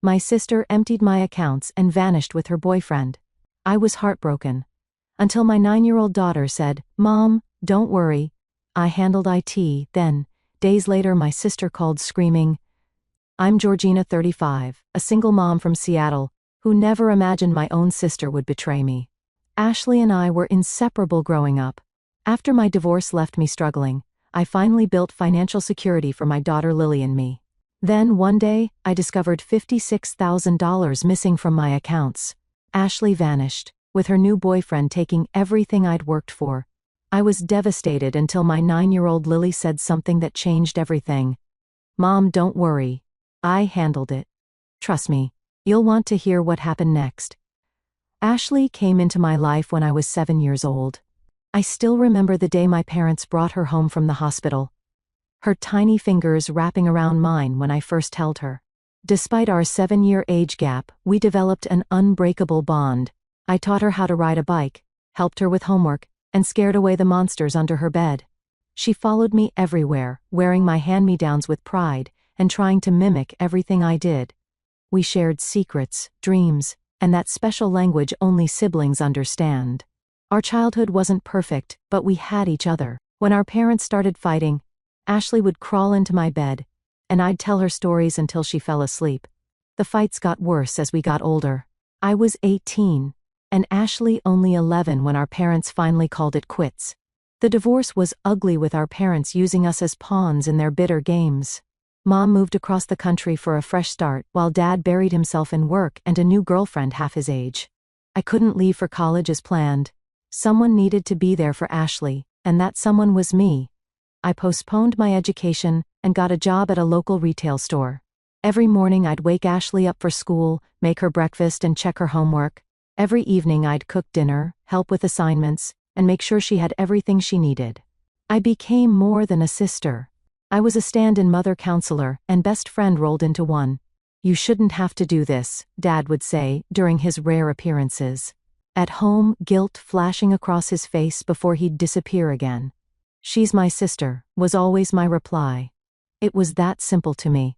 My sister emptied my accounts and vanished with her boyfriend. I was heartbroken. Until my 9-year-old daughter said, "Mom, don't worry. I handled IT." Then, days later, my sister called screaming. I'm Georgina, 35, a single mom from Seattle, who never imagined my own sister would betray me. Ashley and I were inseparable growing up. After my divorce left me struggling, I finally built financial security for my daughter Lily and me. Then, one day, I discovered $56,000 missing from my accounts. Ashley vanished, with her new boyfriend taking everything I'd worked for. I was devastated until my 9-year-old Lily said something that changed everything. "Mom, don't worry. I handled it. Trust me, you'll want to hear what happened next." Ashley came into my life when I was 7 years old. I still remember the day my parents brought her home from the hospital. Her tiny fingers wrapping around mine when I first held her. Despite our 7-year age gap, we developed an unbreakable bond. I taught her how to ride a bike, helped her with homework, and scared away the monsters under her bed. She followed me everywhere, wearing my hand-me-downs with pride, and trying to mimic everything I did. We shared secrets, dreams, and that special language only siblings understand. Our childhood wasn't perfect, but we had each other. When our parents started fighting, Ashley would crawl into my bed, and I'd tell her stories until she fell asleep. The fights got worse as we got older. I was 18, and Ashley only 11 when our parents finally called it quits. The divorce was ugly, with our parents using us as pawns in their bitter games. Mom moved across the country for a fresh start, while Dad buried himself in work and a new girlfriend half his age. I couldn't leave for college as planned. Someone needed to be there for Ashley, and that someone was me. I postponed my education and got a job at a local retail store. Every morning I'd wake Ashley up for school, make her breakfast and check her homework. Every evening I'd cook dinner, help with assignments, and make sure she had everything she needed. I became more than a sister. I was a stand-in mother, counselor, and best friend rolled into one. "You shouldn't have to do this," Dad would say during his rare appearances. At home, guilt flashing across his face before he'd disappear again. "She's my sister," was always my reply. It was that simple to me.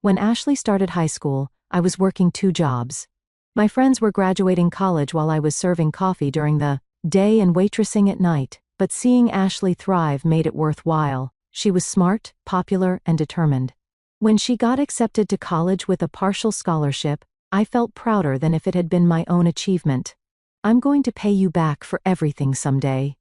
When Ashley started high school, I was working 2 jobs. My friends were graduating college while I was serving coffee during the day and waitressing at night, but seeing Ashley thrive made it worthwhile. She was smart, popular, and determined. When she got accepted to college with a partial scholarship, I felt prouder than if it had been my own achievement. "I'm going to pay you back for everything someday,"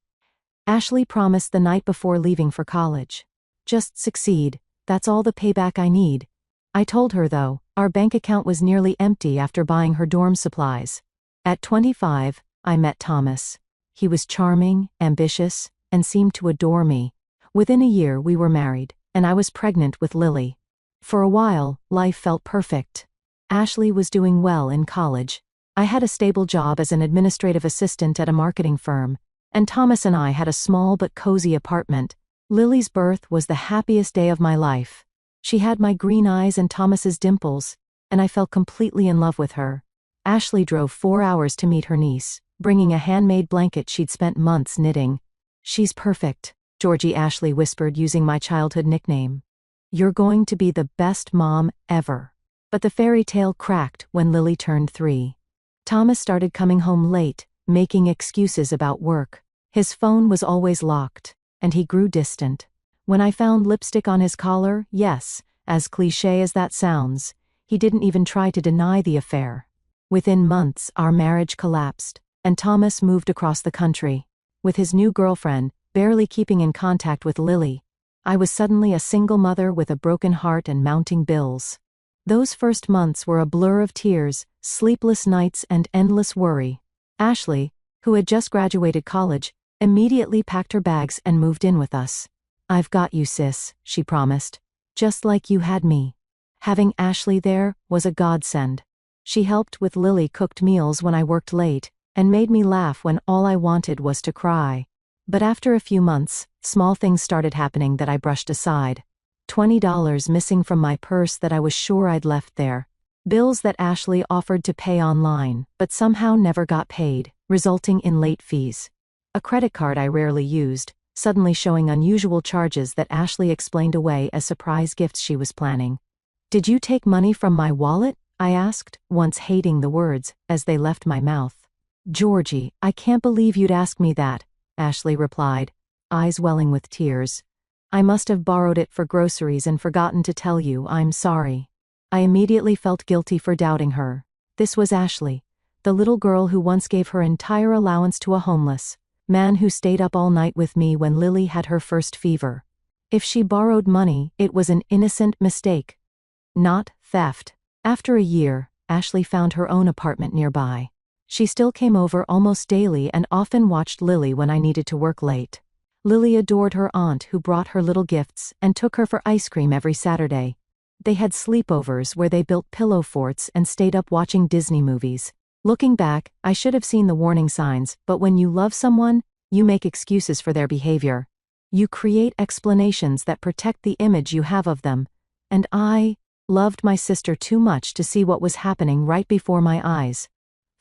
Ashley promised the night before leaving for college. "Just succeed, that's all the payback I need." I told her, though, our bank account was nearly empty after buying her dorm supplies. At 25, I met Thomas. He was charming, ambitious, and seemed to adore me. Within a year we were married, and I was pregnant with Lily. For a while, life felt perfect. Ashley was doing well in college. I had a stable job as an administrative assistant at a marketing firm, and Thomas and I had a small but cozy apartment. Lily's birth was the happiest day of my life. She had my green eyes and Thomas's dimples, and I fell completely in love with her. Ashley drove 4 hours to meet her niece, bringing a handmade blanket she'd spent months knitting. "She's perfect," Georgie, Ashley whispered using my childhood nickname. "You're going to be the best mom ever." But the fairy tale cracked when Lily turned 3. Thomas started coming home late, making excuses about work. His phone was always locked, and he grew distant. When I found lipstick on his collar, yes, as cliché as that sounds, he didn't even try to deny the affair. Within months, our marriage collapsed, and Thomas moved across the country. With his new girlfriend, barely keeping in contact with Lily, I was suddenly a single mother with a broken heart and mounting bills. Those first months were a blur of tears, sleepless nights, and endless worry. Ashley, who had just graduated college, immediately packed her bags and moved in with us. "I've got you, sis," she promised. "Just like you had me." Having Ashley there was a godsend. She helped with Lily-cooked meals when I worked late, and made me laugh when all I wanted was to cry. But after a few months, small things started happening that I brushed aside. $20 missing from my purse that I was sure I'd left there. Bills that Ashley offered to pay online, but somehow never got paid, resulting in late fees. A credit card I rarely used, suddenly showing unusual charges that Ashley explained away as surprise gifts she was planning. "Did you take money from my wallet?" I asked, once hating the words, as they left my mouth. Georgie, I can't believe you'd ask me that, Ashley replied, eyes welling with tears. I must have borrowed it for groceries and forgotten to tell you I'm sorry. I immediately felt guilty for doubting her. This was Ashley, the little girl who once gave her entire allowance to a homeless man who stayed up all night with me when Lily had her first fever. If she borrowed money, it was an innocent mistake, not theft. After a year, Ashley found her own apartment nearby. She still came over almost daily and often watched Lily when I needed to work late. Lily adored her aunt who brought her little gifts and took her for ice cream every Saturday. They had sleepovers where they built pillow forts and stayed up watching Disney movies. Looking back, I should have seen the warning signs, but when you love someone, you make excuses for their behavior. You create explanations that protect the image you have of them. And I loved my sister too much to see what was happening right before my eyes.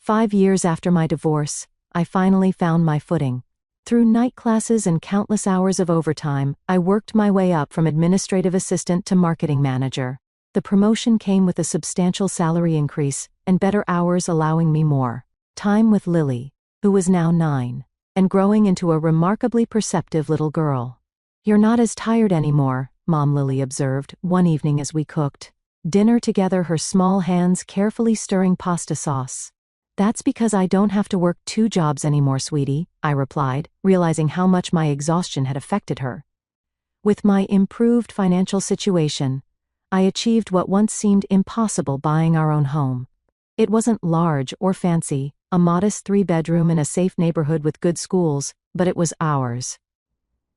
5 years after my divorce, I finally found my footing. Through night classes and countless hours of overtime, I worked my way up from administrative assistant to marketing manager. The promotion came with a substantial salary increase, and better hours allowing me more time with Lily, who was now 9, and growing into a remarkably perceptive little girl. You're not as tired anymore, Mom Lily observed, one evening as we cooked dinner together, her small hands carefully stirring pasta sauce. That's because I don't have to work 2 jobs anymore, sweetie, I replied, realizing how much my exhaustion had affected her. With my improved financial situation, I achieved what once seemed impossible: buying our own home. It wasn't large or fancy, a modest 3-bedroom in a safe neighborhood with good schools, but it was ours.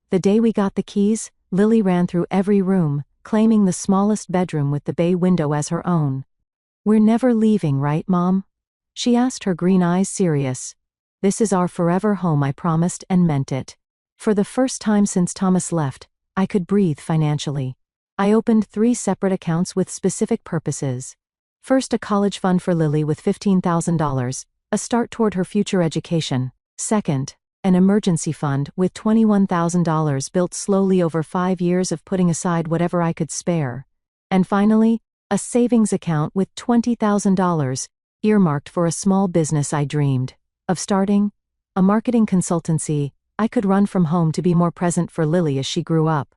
The day we got the keys, Lily ran through every room, claiming the smallest bedroom with the bay window as her own. We're never leaving, right, Mom? She asked, her green eyes serious. This is our forever home, I promised and meant it. For the first time since Thomas left, I could breathe financially. I opened 3 separate accounts with specific purposes. First, a college fund for Lily with $15,000, a start toward her future education. Second, an emergency fund with $21,000 built slowly over 5 years of putting aside whatever I could spare. And finally, a savings account with $20,000, earmarked for a small business I dreamed of starting, a marketing consultancy I could run from home to be more present for Lily as she grew up.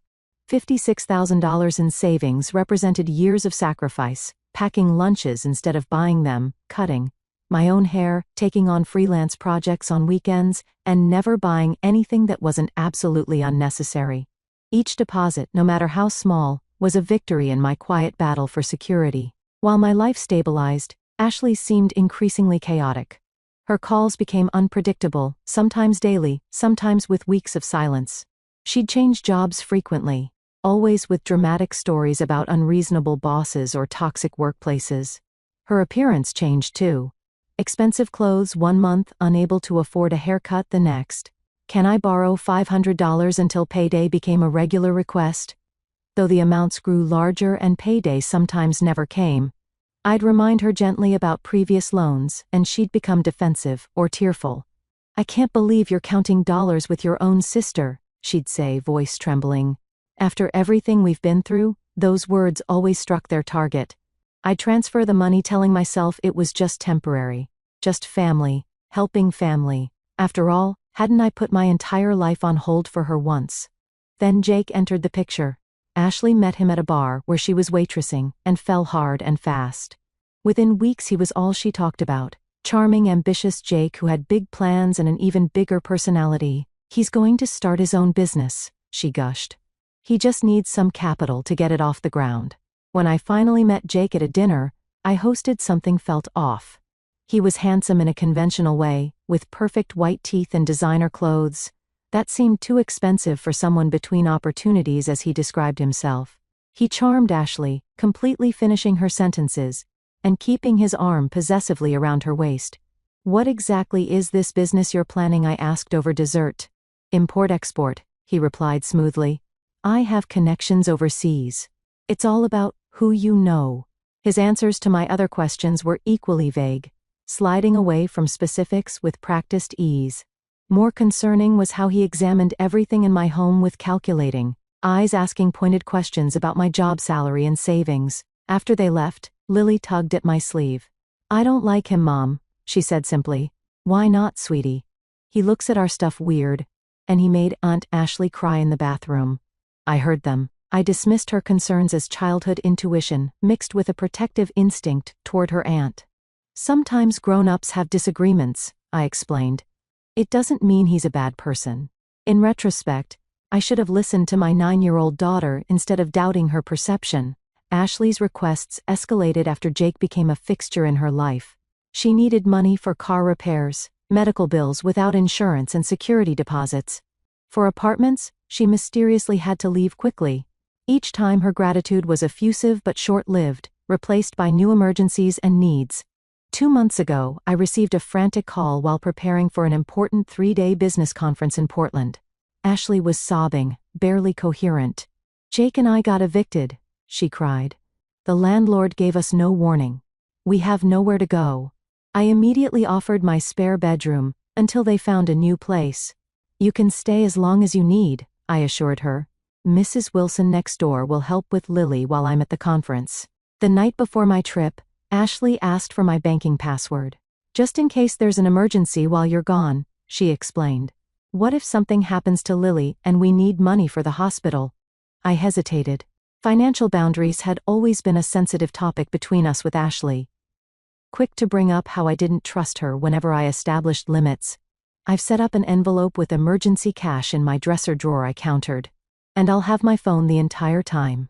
$56,000 in savings represented years of sacrifice, packing lunches instead of buying them, cutting my own hair, taking on freelance projects on weekends, and never buying anything that wasn't absolutely unnecessary. Each deposit, no matter how small, was a victory in my quiet battle for security. While my life stabilized, Ashley seemed increasingly chaotic. Her calls became unpredictable, sometimes daily, sometimes with weeks of silence. She'd change jobs frequently, always with dramatic stories about unreasonable bosses or toxic workplaces. Her appearance changed too. Expensive clothes one month, unable to afford a haircut the next. Can I borrow $500 until payday became a regular request? Though the amounts grew larger and payday sometimes never came, I'd remind her gently about previous loans, and she'd become defensive or tearful. I can't believe you're counting dollars with your own sister, she'd say, voice trembling. After everything we've been through, those words always struck their target. I'd transfer the money, telling myself it was just temporary, just family, helping family. After all, hadn't I put my entire life on hold for her once? Then Jake entered the picture. Ashley met him at a bar where she was waitressing, and fell hard and fast. Within weeks he was all she talked about. Charming, ambitious Jake who had big plans and an even bigger personality. He's going to start his own business, she gushed. He just needs some capital to get it off the ground. When I finally met Jake at a dinner I hosted, something felt off. He was handsome in a conventional way, with perfect white teeth and designer clothes. That seemed too expensive for someone between opportunities, as he described himself. He charmed Ashley, completely finishing her sentences, and keeping his arm possessively around her waist. What exactly is this business you're planning? I asked over dessert. Import-export, he replied smoothly. I have connections overseas. It's all about who you know. His answers to my other questions were equally vague, sliding away from specifics with practiced ease. More concerning was how he examined everything in my home with calculating eyes, asking pointed questions about my job, salary, and savings. After they left, Lily tugged at my sleeve. I don't like him, Mom, she said simply. Why not, sweetie? He looks at our stuff weird. And he made Aunt Ashley cry in the bathroom. I heard them. I dismissed her concerns as childhood intuition, mixed with a protective instinct toward her aunt. Sometimes grown-ups have disagreements, I explained. It doesn't mean he's a bad person. In retrospect, I should have listened to my 9-year-old daughter instead of doubting her perception. Ashley's requests escalated after Jake became a fixture in her life. She needed money for car repairs, medical bills without insurance and security deposits. For apartments, she mysteriously had to leave quickly. Each time her gratitude was effusive but short-lived, replaced by new emergencies and needs. 2 months ago, I received a frantic call while preparing for an important 3-day business conference in Portland. Ashley was sobbing, barely coherent. Jake and I got evicted, she cried. The landlord gave us no warning. We have nowhere to go. I immediately offered my spare bedroom, until they found a new place. You can stay as long as you need, I assured her. Mrs. Wilson next door will help with Lily while I'm at the conference. The night before my trip, Ashley asked for my banking password. Just in case there's an emergency while you're gone, she explained. What if something happens to Lily and we need money for the hospital? I hesitated. Financial boundaries had always been a sensitive topic between us with Ashley. Quick to bring up how I didn't trust her whenever I established limits. I've set up an envelope with emergency cash in my dresser drawer, I countered. And I'll have my phone the entire time.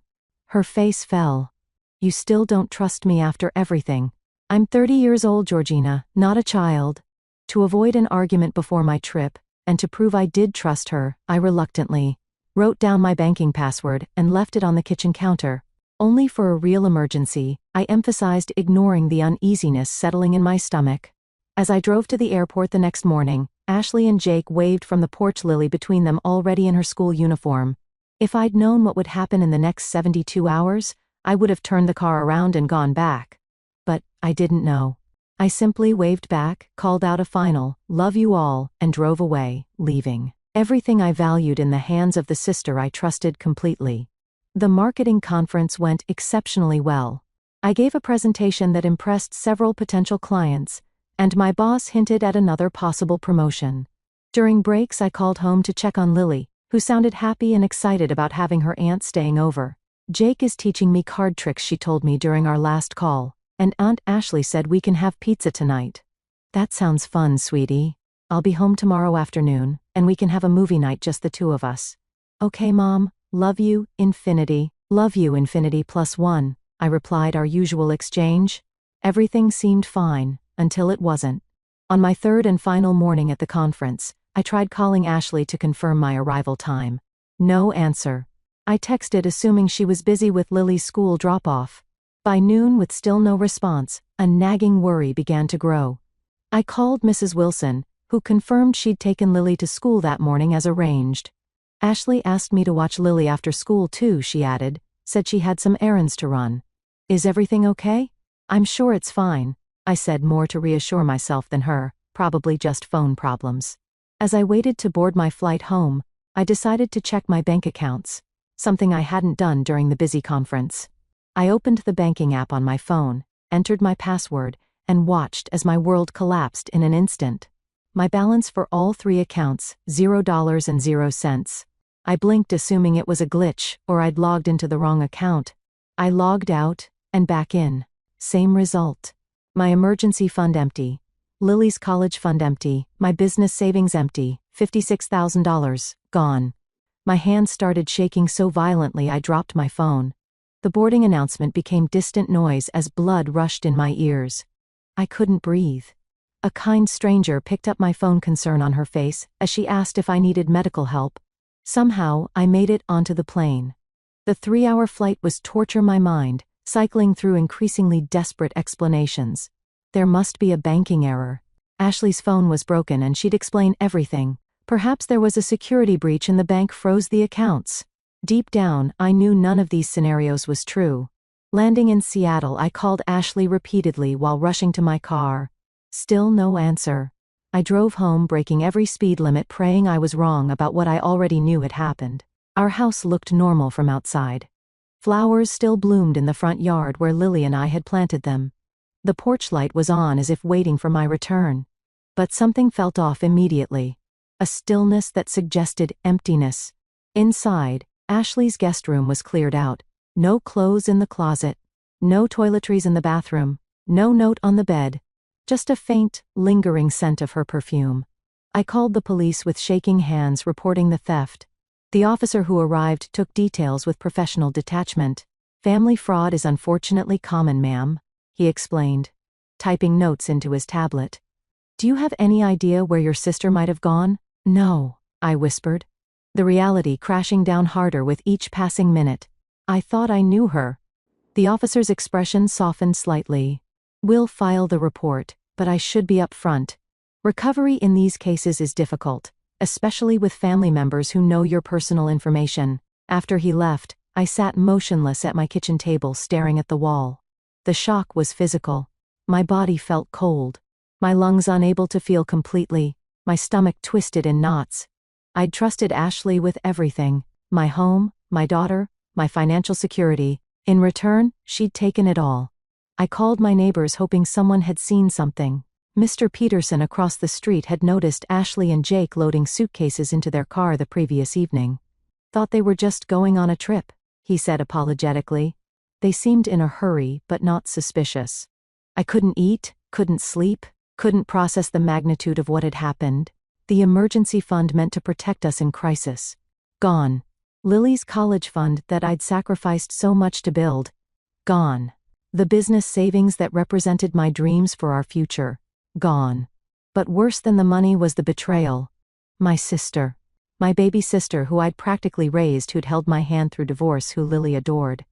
Her face fell. You still don't trust me after everything. I'm 30 years old, Georgina, not a child. To avoid an argument before my trip, and to prove I did trust her, I reluctantly wrote down my banking password and left it on the kitchen counter. Only for a real emergency, I emphasized ignoring the uneasiness settling in my stomach. As I drove to the airport the next morning, Ashley and Jake waved from the porch, Lily between them already in her school uniform. If I'd known what would happen in the next 72 hours, I would have turned the car around and gone back. But I didn't know. I simply waved back, called out a final, "Love you all," and drove away, leaving everything I valued in the hands of the sister I trusted completely. The marketing conference went exceptionally well. I gave a presentation that impressed several potential clients, and my boss hinted at another possible promotion. During breaks, I called home to check on Lily, who sounded happy and excited about having her aunt staying over. Jake is teaching me card tricks, she told me during our last call. And Aunt Ashley said we can have pizza tonight. That sounds fun, sweetie. I'll be home tomorrow afternoon, and we can have a movie night, just the two of us. Okay, Mom. Love you, infinity. Love you, infinity +1, I replied, our usual exchange. Everything seemed fine, until it wasn't. On my third and final morning at the conference, I tried calling Ashley to confirm my arrival time. No answer. I texted assuming she was busy with Lily's school drop-off. By noon, with still no response, a nagging worry began to grow. I called Mrs. Wilson, who confirmed she'd taken Lily to school that morning as arranged. Ashley asked me to watch Lily after school too, she added, said she had some errands to run. Is everything okay? I'm sure it's fine, I said, more to reassure myself than her, probably just phone problems. As I waited to board my flight home, I decided to check my bank accounts, something I hadn't done during the busy conference. I opened the banking app on my phone, entered my password, and watched as my world collapsed in an instant. My balance for all 3 accounts, $0.00. I blinked, assuming it was a glitch or I'd logged into the wrong account. I logged out and back in. Same result. My emergency fund empty. Lily's college fund empty. My business savings empty. $56,000 gone. My hands started shaking so violently I dropped my phone. The boarding announcement became distant noise as blood rushed in my ears. I couldn't breathe. A kind stranger picked up my phone, concern on her face, as she asked if I needed medical help. Somehow, I made it onto the plane. The 3-hour flight was torture my mind, cycling through increasingly desperate explanations. There must be a banking error. Ashley's phone was broken and she'd explain everything. Perhaps there was a security breach and the bank froze the accounts. Deep down, I knew none of these scenarios was true. Landing in Seattle, I called Ashley repeatedly while rushing to my car. Still no answer. I drove home, breaking every speed limit, praying I was wrong about what I already knew had happened. Our house looked normal from outside. Flowers still bloomed in the front yard where Lily and I had planted them. The porch light was on as if waiting for my return. But something felt off immediately. A stillness that suggested emptiness. Inside, Ashley's guest room was cleared out. No clothes in the closet. No toiletries in the bathroom. No note on the bed. Just a faint, lingering scent of her perfume. I called the police with shaking hands, reporting the theft. The officer who arrived took details with professional detachment. "Family fraud is unfortunately common, ma'am," he explained, typing notes into his tablet. "Do you have any idea where your sister might have gone?" "No," I whispered, the reality crashing down harder with each passing minute. "I thought I knew her." The officer's expression softened slightly. "We'll file the report, but I should be upfront. Recovery in these cases is difficult, especially with family members who know your personal information." After he left, I sat motionless at my kitchen table staring at the wall. The shock was physical. My body felt cold. My lungs unable to feel completely. My stomach twisted in knots. I'd trusted Ashley with everything. My home, my daughter, my financial security. In return, she'd taken it all. I called my neighbors hoping someone had seen something. Mr. Peterson across the street had noticed Ashley and Jake loading suitcases into their car the previous evening. "Thought they were just going on a trip," he said apologetically. They seemed in a hurry but not suspicious. I couldn't eat, couldn't sleep, couldn't process the magnitude of what had happened. The emergency fund meant to protect us in crisis. Gone. Lily's college fund that I'd sacrificed so much to build. Gone. The business savings that represented my dreams for our future. Gone. But worse than the money was the betrayal. My sister. My baby sister who I'd practically raised, who'd held my hand through divorce, who Lily adored.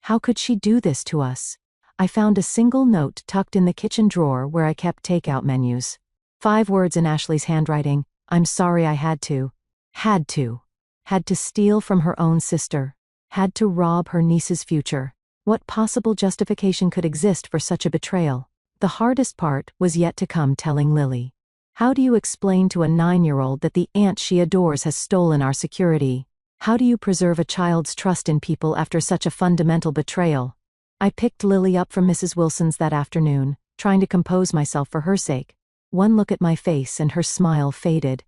How could she do this to us? I found a single note tucked in the kitchen drawer where I kept takeout menus. 5 words in Ashley's handwriting. "I'm sorry I had to." Had to. Had to steal from her own sister. Had to rob her niece's future. What possible justification could exist for such a betrayal? The hardest part was yet to come, telling Lily. How do you explain to a 9-year-old that the aunt she adores has stolen our security? How do you preserve a child's trust in people after such a fundamental betrayal? I picked Lily up from Mrs. Wilson's that afternoon, trying to compose myself for her sake. One look at my face and her smile faded.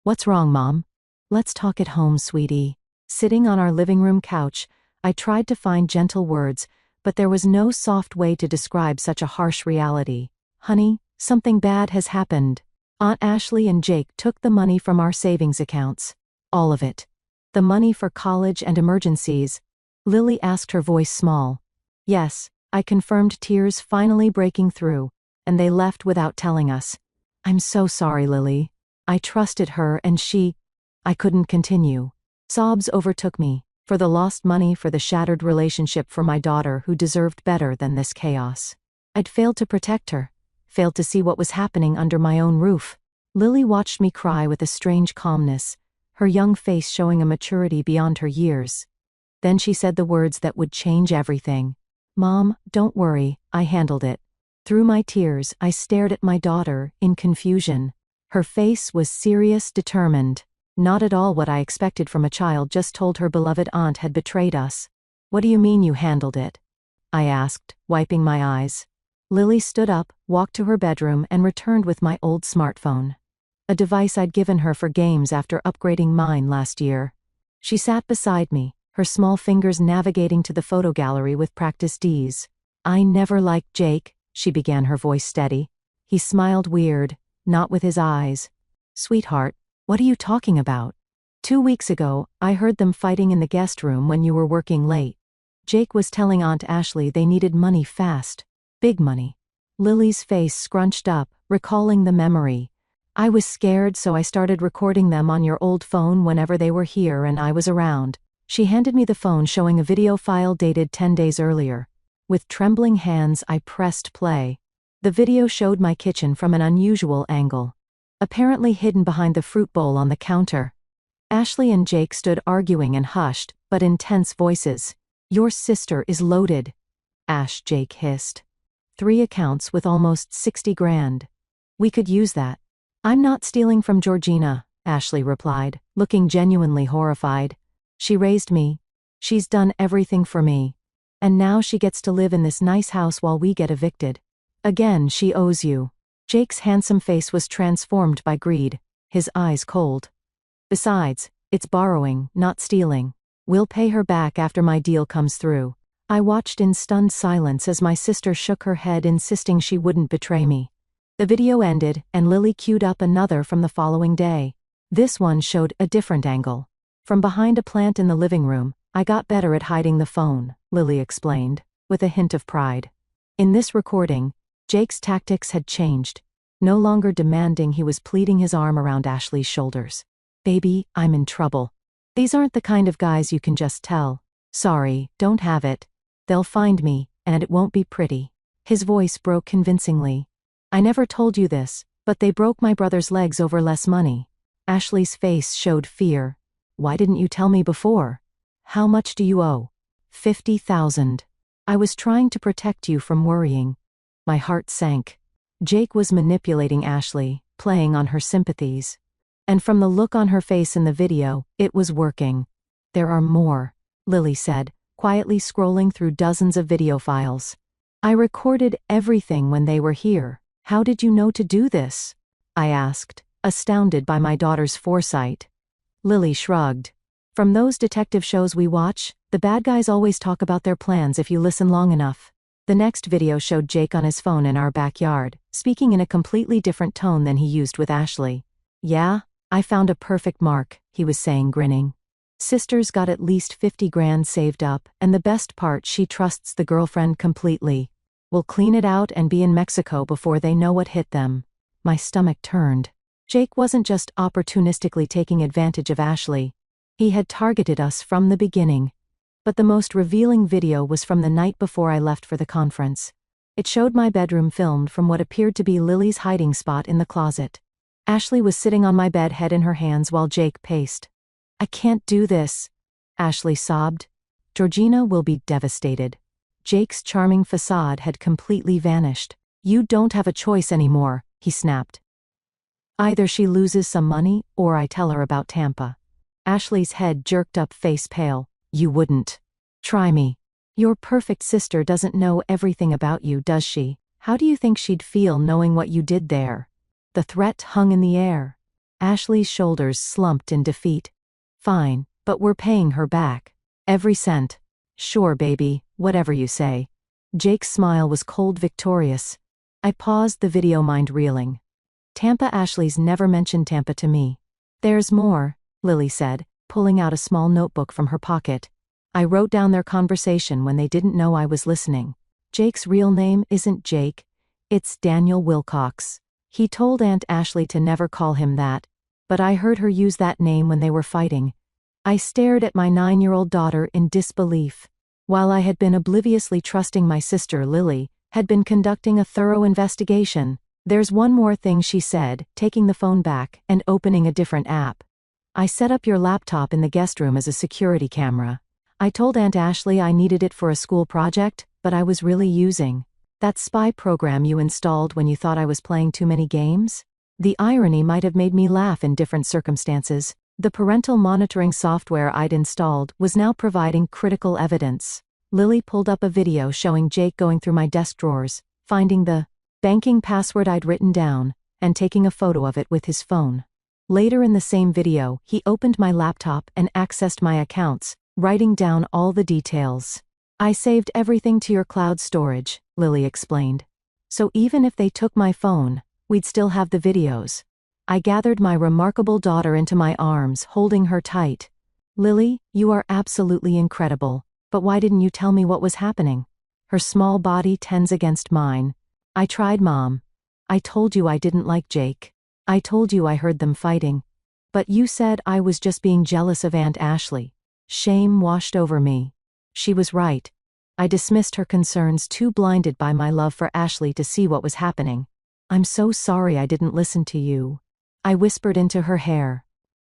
"What's wrong, Mom?" "Let's talk at home, sweetie." Sitting on our living room couch, I tried to find gentle words, but there was no soft way to describe such a harsh reality. "Honey, something bad has happened. Aunt Ashley and Jake took the money from our savings accounts. All of it. The money for college and emergencies." Lily asked, her voice small. "Yes," I confirmed, tears finally breaking through. "And they left without telling us." "I'm so sorry, Lily. I trusted her and she—" I couldn't continue. Sobs overtook me. For the lost money, for the shattered relationship, for my daughter who deserved better than this chaos. I'd failed to protect her. Failed to see what was happening under my own roof. Lily watched me cry with a strange calmness, her young face showing a maturity beyond her years. Then she said the words that would change everything. "Mom, don't worry, I handled it." Through my tears, I stared at my daughter, in confusion. Her face was serious, determined. Not at all what I expected from a child just told her beloved aunt had betrayed us. "What do you mean you handled it?" I asked, wiping my eyes. Lily stood up, walked to her bedroom, and returned with my old smartphone. A device I'd given her for games after upgrading mine last year. She sat beside me, her small fingers navigating to the photo gallery with practiced ease. "I never liked Jake," she began, her voice steady. He smiled weird, not with his eyes. "Sweetheart, what are you talking about? 2 weeks ago, I heard them fighting in the guest room when you were working late. Jake was telling Aunt Ashley they needed money fast. Big money." Lily's face scrunched up, recalling the memory. "I was scared, so I started recording them on your old phone whenever they were here and I was around." She handed me the phone, showing a video file dated 10 days earlier. With trembling hands, I pressed play. The video showed my kitchen from an unusual angle. Apparently hidden behind the fruit bowl on the counter. Ashley and Jake stood arguing in hushed, but intense voices. "Your sister is loaded," Jake hissed. 3 accounts with almost 60 grand. "We could use that." "I'm not stealing from Georgina," Ashley replied, looking genuinely horrified. She raised me. She's done everything for me. And now she gets to live in this nice house while we get evicted. Again, she owes you. Jake's handsome face was transformed by greed, his eyes cold. Besides, it's borrowing, not stealing. We'll pay her back after my deal comes through. I watched in stunned silence as my sister shook her head, insisting she wouldn't betray me. The video ended, and Lily queued up another from the following day. This one showed a different angle. From behind a plant in the living room, I got better at hiding the phone, Lily explained, with a hint of pride. In this recording, Jake's tactics had changed. No longer demanding, he was pleating his arm around Ashley's shoulders. Baby, I'm in trouble. These aren't the kind of guys you can just tell. Sorry, don't have it. They'll find me, and it won't be pretty. His voice broke convincingly. I never told you this, but they broke my brother's legs over less money. Ashley's face showed fear. Why didn't you tell me before? How much do you owe? 50,000. I was trying to protect you from worrying. My heart sank. Jake was manipulating Ashley, playing on her sympathies. And from the look on her face in the video, it was working. There are more, Lily said, quietly scrolling through dozens of video files. I recorded everything when they were here. How did you know to do this? I asked, astounded by my daughter's foresight. Lily shrugged. From those detective shows we watch, the bad guys always talk about their plans if you listen long enough. The next video showed Jake on his phone in our backyard, speaking in a completely different tone than he used with Ashley. Yeah, I found a perfect mark, he was saying, grinning. Sister's got at least 50 grand saved up, and the best part, she trusts the girlfriend completely. We'll clean it out and be in Mexico before they know what hit them. My stomach turned. Jake wasn't just opportunistically taking advantage of Ashley. He had targeted us from the beginning. But the most revealing video was from the night before I left for the conference. It showed my bedroom filmed from what appeared to be Lily's hiding spot in the closet. Ashley was sitting on my bed, head in her hands, while Jake paced. I can't do this, Ashley sobbed. Georgina will be devastated. Jake's charming facade had completely vanished. You don't have a choice anymore, he snapped. Either she loses some money, or I tell her about Tampa. Ashley's head jerked up, face pale. You wouldn't. Try me. Your perfect sister doesn't know everything about you, does she? How do you think she'd feel knowing what you did there? The threat hung in the air. Ashley's shoulders slumped in defeat. Fine, but we're paying her back. Every cent. Sure, baby, whatever you say. Jake's smile was cold, victorious. I paused the video, mind reeling. Tampa. Ashley's never mentioned Tampa to me. There's more, Lily said, pulling out a small notebook from her pocket. I wrote down their conversation when they didn't know I was listening. Jake's real name isn't Jake. It's Daniel Wilcox. He told Aunt Ashley to never call him that, but I heard her use that name when they were fighting. I stared at my 9-year-old daughter in disbelief. While I had been obliviously trusting my sister, Lily had been conducting a thorough investigation. There's one more thing, she said, taking the phone back and opening a different app. I set up your laptop in the guest room as a security camera. I told Aunt Ashley I needed it for a school project, but I was really using that spy program you installed when you thought I was playing too many games. The irony might have made me laugh in different circumstances. The parental monitoring software I'd installed was now providing critical evidence. Lily pulled up a video showing Jake going through my desk drawers, finding the banking password I'd written down, and taking a photo of it with his phone. Later in the same video, he opened my laptop and accessed my accounts, writing down all the details. I saved everything to your cloud storage, Lily explained. So even if they took my phone, we'd still have the videos. I gathered my remarkable daughter into my arms, holding her tight. Lily, you are absolutely incredible, but why didn't you tell me what was happening? Her small body tensed against mine. I tried, Mom. I told you I didn't like Jake. I told you I heard them fighting. But you said I was just being jealous of Aunt Ashley. Shame washed over me. She was right. I dismissed her concerns, too blinded by my love for Ashley to see what was happening. I'm so sorry I didn't listen to you. I whispered into her hair.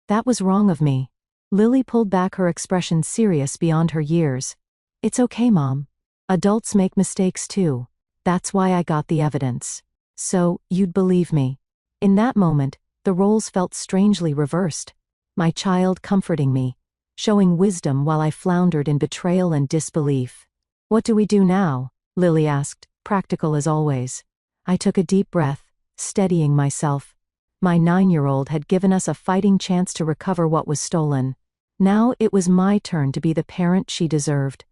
That was wrong of me. Lily pulled back, her expression serious beyond her years. It's okay, Mom. Adults make mistakes too. That's why I got the evidence. So, you'd believe me. In that moment, the roles felt strangely reversed. My child comforting me. showing wisdom while I floundered in betrayal and disbelief. "What do we do now?" Lily asked, practical as always. I took a deep breath, steadying myself. My 9-year-old had given us a fighting chance to recover what was stolen. Now it was my turn to be the parent she deserved.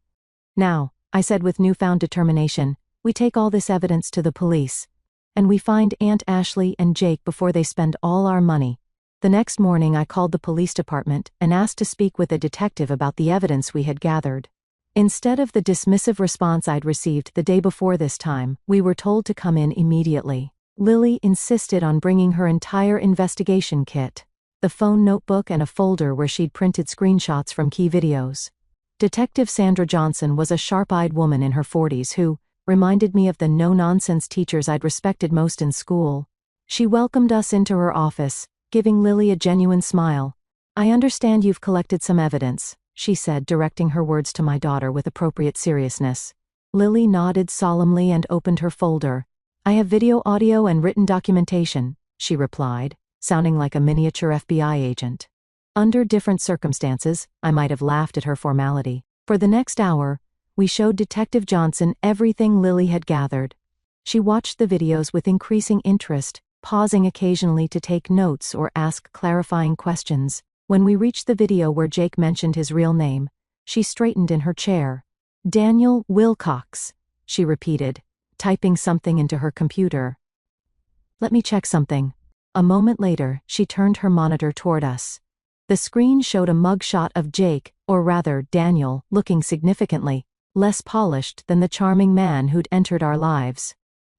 "Now," I said with newfound determination, "we take all this evidence to the police. And we find Aunt Ashley and Jake before they spend all our money." The next morning I called the police department and asked to speak with a detective about the evidence we had gathered. Instead of the dismissive response I'd received the day before this time, we were told to come in immediately. Lily insisted on bringing her entire investigation kit, the phone notebook and a folder where she'd printed screenshots from key videos. Detective Sandra Johnson was a sharp-eyed woman in her 40s who reminded me of the no-nonsense teachers I'd respected most in school. She welcomed us into her office, giving Lily a genuine smile. "I understand you've collected some evidence," she said, directing her words to my daughter with appropriate seriousness. Lily nodded solemnly and opened her folder. "I have video, audio, and written documentation," she replied, sounding like a miniature FBI agent. Under different circumstances, I might have laughed at her formality. For the next hour, we showed Detective Johnson everything Lily had gathered. She watched the videos with increasing interest, pausing occasionally to take notes or ask clarifying questions. When we reached the video where Jake mentioned his real name, she straightened in her chair. "Daniel Wilcox," she repeated, typing something into her computer. "Let me check something." A moment later, she turned her monitor toward us. The screen showed a mugshot of Jake, or rather Daniel, looking significantly less polished than the charming man who'd entered our lives.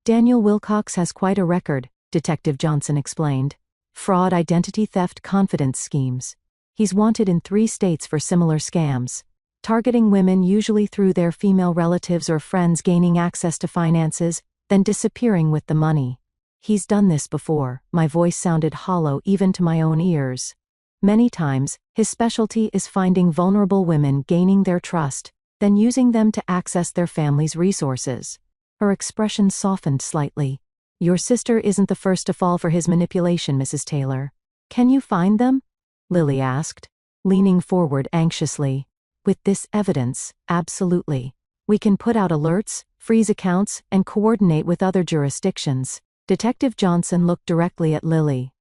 "Daniel Wilcox has quite a record," Detective Johnson explained. "Fraud, identity theft, confidence schemes. He's wanted in 3 states for similar scams, targeting women usually through their female relatives or friends, gaining access to finances, then disappearing with the money. He's done this before." My voice sounded hollow even to my own ears. "Many times, his specialty is finding vulnerable women, gaining their trust, then using them to access their family's resources." Her expression softened slightly. "Your sister isn't the first to fall for his manipulation, Mrs. Taylor. Can you find them?" Lily asked, leaning forward anxiously. "With this evidence, absolutely. We can put out alerts, freeze accounts, and coordinate with other jurisdictions." Detective Johnson looked directly at Lily.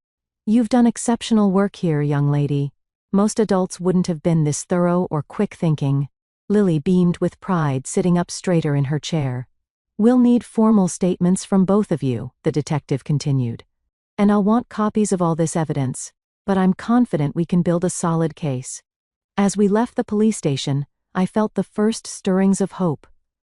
"You've done exceptional work here, young lady. Most adults wouldn't have been this thorough or quick thinking." Lily beamed with pride, sitting up straighter in her chair. "We'll need formal statements from both of you," the detective continued. "And I'll want copies of all this evidence, but I'm confident we can build a solid case." As we left the police station, I felt the first stirrings of hope.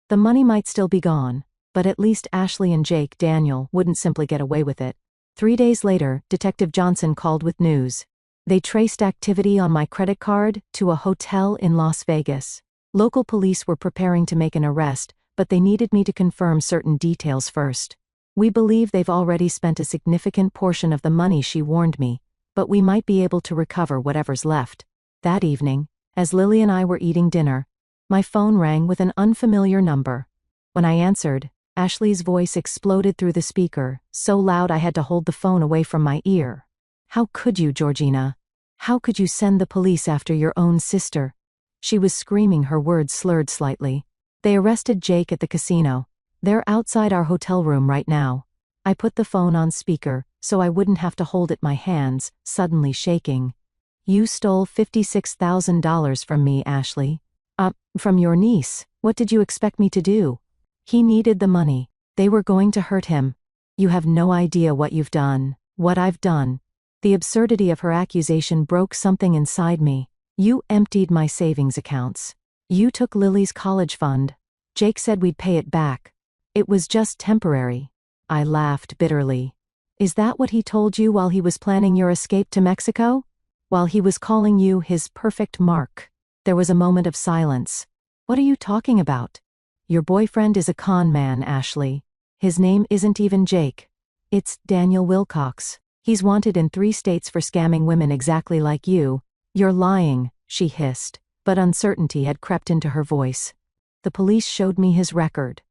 The money might still be gone, but at least Ashley and Jake Daniel wouldn't simply get away with it. 3 days later, Detective Johnson called with news. They traced activity on my credit card to a hotel in Las Vegas. Local police were preparing to make an arrest, but they needed me to confirm certain details first. "We believe they've already spent a significant portion of the money," she warned me, "but we might be able to recover whatever's left." That evening, as Lily and I were eating dinner, my phone rang with an unfamiliar number. When I answered, Ashley's voice exploded through the speaker, so loud I had to hold the phone away from my ear. "How could you, Georgina? How could you send the police after your own sister?" She was screaming, her words slurred slightly. "They arrested Jake at the casino. They're outside our hotel room right now." I put the phone on speaker, so I wouldn't have to hold it, my hands suddenly shaking. "You stole $56,000 from me, Ashley." From your niece. What did you expect me to do?" "He needed the money. They were going to hurt him. You have no idea what you've done, what I've done." The absurdity of her accusation broke something inside me. "You emptied my savings accounts. You took Lily's college fund. Jake said we'd pay it back. It was just temporary." I laughed bitterly. "Is that what he told you while he was planning your escape to Mexico? While he was calling you his perfect mark?" There was a moment of silence. "What are you talking about?" "Your boyfriend is a con man, Ashley. His name isn't even Jake. It's Daniel Wilcox. He's wanted in 3 states for scamming women exactly like you." "You're lying," she hissed, but uncertainty had crept into her voice. "The police showed me his record.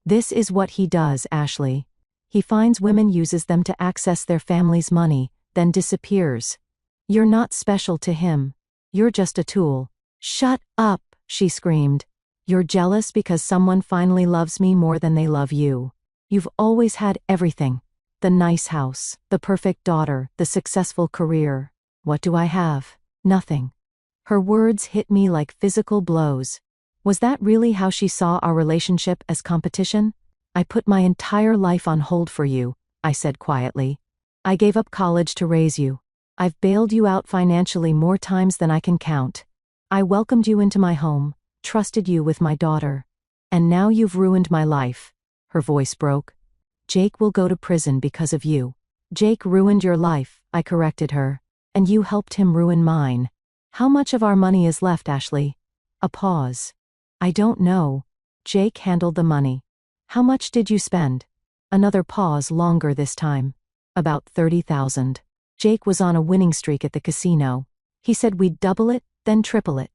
This is what he does, Ashley. He finds women, uses them to access their family's money, then disappears. You're not special to him. You're just a tool." "Shut up," she screamed. "You're jealous because someone finally loves me more than they love you. You've always had everything. The nice house, the perfect daughter, the successful career. What do I have? Nothing." Her words hit me like physical blows. Was that really how she saw our relationship, as competition? "I put my entire life on hold for you," I said quietly. "I gave up college to raise you. I've bailed you out financially more times than I can count. I welcomed you into my home, trusted you with my daughter. And now you've ruined my life." Her voice broke. "Jake will go to prison because of you." "Jake ruined your life," I corrected her. "And you helped him ruin mine. How much of our money is left, Ashley?" A pause. "I don't know. Jake handled the money." "How much did you spend?" Another pause, longer this time. "About 30,000. Jake was on a winning streak at the casino. He said we'd double it, then triple it.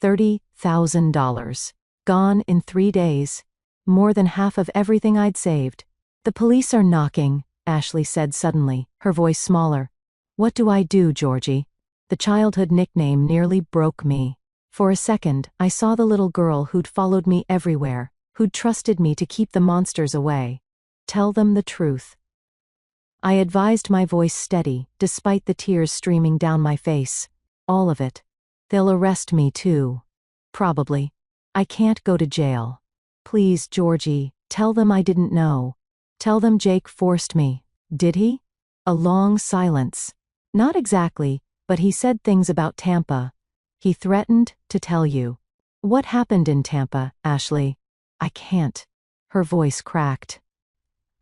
$30,000. Gone in 3 days. More than half of everything I'd saved." "The police are knocking," Ashley said suddenly, her voice smaller. "What do I do, Georgie?" The childhood nickname nearly broke me. For a second, I saw the little girl who'd followed me everywhere, who'd trusted me to keep the monsters away. "Tell them the truth." I advised, my voice steady, despite the tears streaming down my face. "All of it. They'll arrest me too. Probably. I can't go to jail. Please, Georgie, tell them I didn't know. Tell them Jake forced me." "Did he?" A long silence. "Not exactly, but he said things about Tampa. He threatened to tell you." "What happened in Tampa, Ashley?" "I can't." Her voice cracked.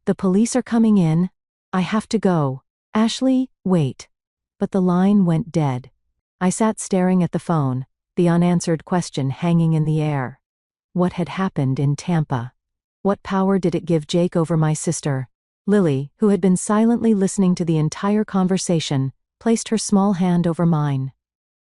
"The police are coming in. I have to go." "Ashley, wait." But the line went dead. I sat staring at the phone, the unanswered question hanging in the air. What had happened in Tampa? What power did it give Jake over my sister? Lily, who had been silently listening to the entire conversation, placed her small hand over mine.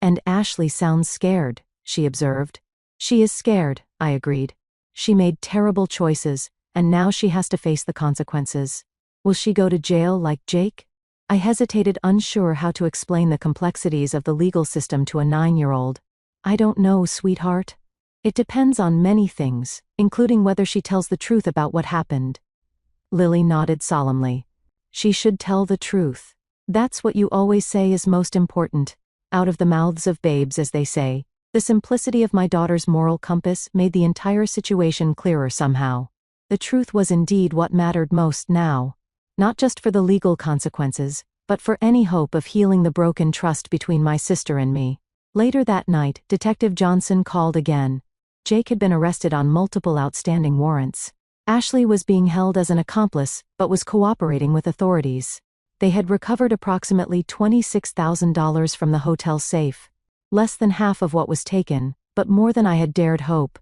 "And Ashley sounds scared," she observed. "She is scared," I agreed. "She made terrible choices, and now she has to face the consequences. Will she go to jail like Jake?" I hesitated, unsure how to explain the complexities of the legal system to a 9-year-old. "I don't know, sweetheart. It depends on many things, including whether she tells the truth about what happened." Lily nodded solemnly. "She should tell the truth. That's what you always say is most important. Out of the mouths of babes, as they say." The simplicity of my daughter's moral compass made the entire situation clearer somehow. The truth was indeed what mattered most now. Not just for the legal consequences, but for any hope of healing the broken trust between my sister and me. Later that night, Detective Johnson called again. Jake had been arrested on multiple outstanding warrants. Ashley was being held as an accomplice, but was cooperating with authorities. They had recovered approximately $26,000 from the hotel safe. Less than half of what was taken, but more than I had dared hope.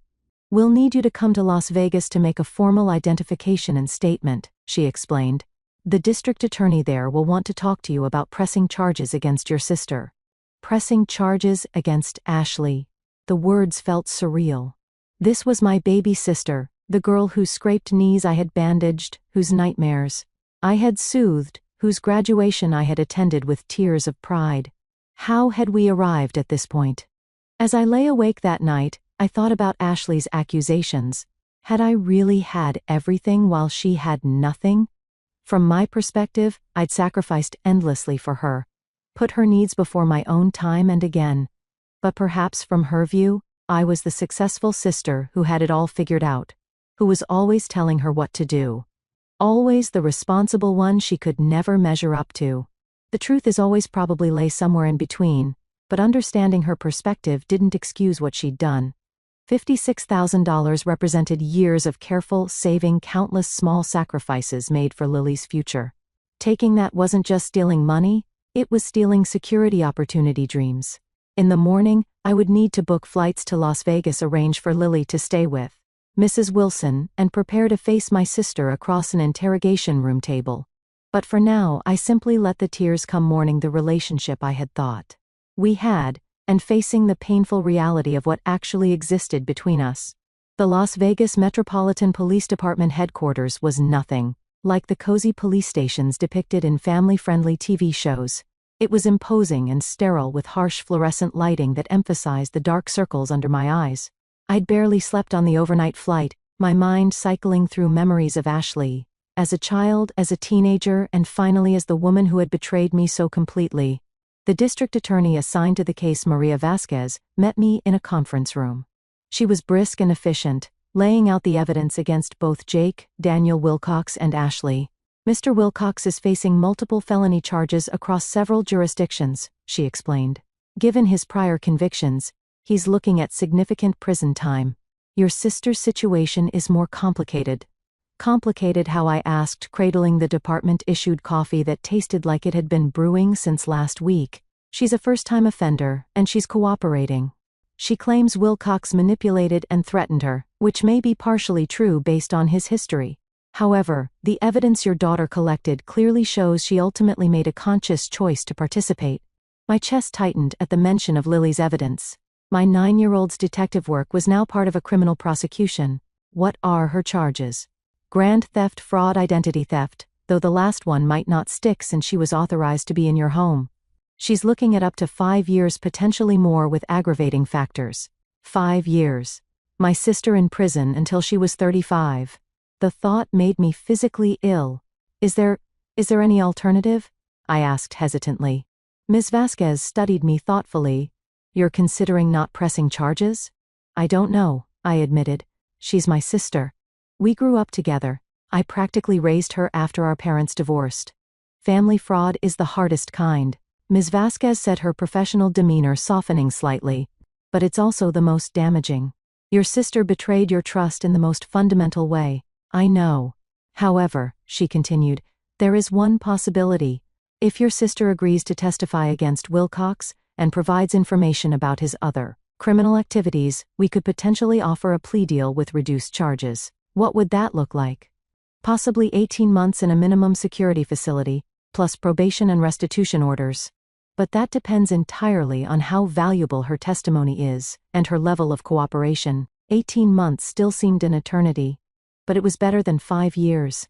"We'll need you to come to Las Vegas to make a formal identification and statement," she explained. "The district attorney there will want to talk to you about pressing charges against your sister." Pressing charges against Ashley. The words felt surreal. This was my baby sister, the girl whose scraped knees I had bandaged, whose nightmares I had soothed, whose graduation I had attended with tears of pride. How had we arrived at this point? As I lay awake that night, I thought about Ashley's accusations. Had I really had everything while she had nothing? From my perspective, I'd sacrificed endlessly for her, put her needs before my own time and again. But perhaps from her view, I was the successful sister who had it all figured out, who was always telling her what to do. Always the responsible one she could never measure up to. The truth is always probably lay somewhere in between, but understanding her perspective didn't excuse what she'd done. $56,000 represented years of careful saving, countless small sacrifices made for Lily's future. Taking that wasn't just stealing money, it was stealing security opportunity dreams. In the morning, I would need to book flights to Las Vegas, arrange for Lily to stay with Mrs. Wilson, and prepare to face my sister across an interrogation room table. But for now, I simply let the tears come, mourning the relationship I had thought we had, and facing the painful reality of what actually existed between us. The Las Vegas Metropolitan Police Department headquarters was nothing like the cozy police stations depicted in family-friendly TV shows. It was imposing and sterile with harsh fluorescent lighting that emphasized the dark circles under my eyes. I'd barely slept on the overnight flight, my mind cycling through memories of Ashley, as a child, as a teenager, and finally as the woman who had betrayed me so completely. The district attorney assigned to the case, Maria Vasquez, met me in a conference room. She was brisk and efficient, laying out the evidence against both Jake, Daniel Wilcox, and Ashley. Mr. Wilcox is facing multiple felony charges across several jurisdictions, she explained. Given his prior convictions, he's looking at significant prison time. Your sister's situation is more complicated. Complicated, how? I asked, cradling the department-issued coffee that tasted like it had been brewing since last week. She's a first-time offender, and she's cooperating. She claims Wilcox manipulated and threatened her, which may be partially true based on his history. However, the evidence your daughter collected clearly shows she ultimately made a conscious choice to participate. My chest tightened at the mention of Lily's evidence. My 9-year-old's detective work was now part of a criminal prosecution. What are her charges? Grand theft, fraud, identity theft, though the last one might not stick since she was authorized to be in your home. She's looking at up to 5 years, potentially more with aggravating factors. 5 years. My sister in prison until she was 35. The thought made me physically ill. Is there any alternative? I asked hesitantly. Ms. Vasquez studied me thoughtfully. You're considering not pressing charges? I don't know, I admitted. She's my sister. We grew up together. I practically raised her after our parents divorced. Family fraud is the hardest kind. Ms. Vasquez said, her professional demeanor softening slightly. But it's also the most damaging. Your sister betrayed your trust in the most fundamental way. I know. However, she continued, there is one possibility. If your sister agrees to testify against Wilcox and provides information about his other criminal activities, we could potentially offer a plea deal with reduced charges. What would that look like? Possibly 18 months in a minimum security facility, plus probation and restitution orders. But that depends entirely on how valuable her testimony is, and her level of cooperation. 18 months still seemed an eternity. But it was better than 5 years.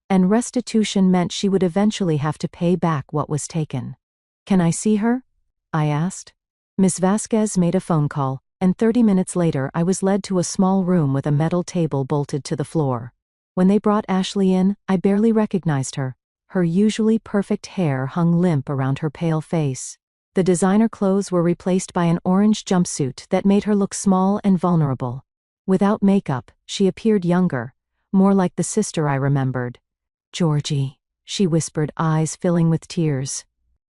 And restitution meant she would eventually have to pay back what was taken. Can I see her? I asked. Ms. Vasquez made a phone call, and 30 minutes later I was led to a small room with a metal table bolted to the floor. When they brought Ashley in, I barely recognized her. Her usually perfect hair hung limp around her pale face. The designer clothes were replaced by an orange jumpsuit that made her look small and vulnerable. Without makeup, she appeared younger, more like the sister I remembered. Georgie, she whispered, eyes filling with tears.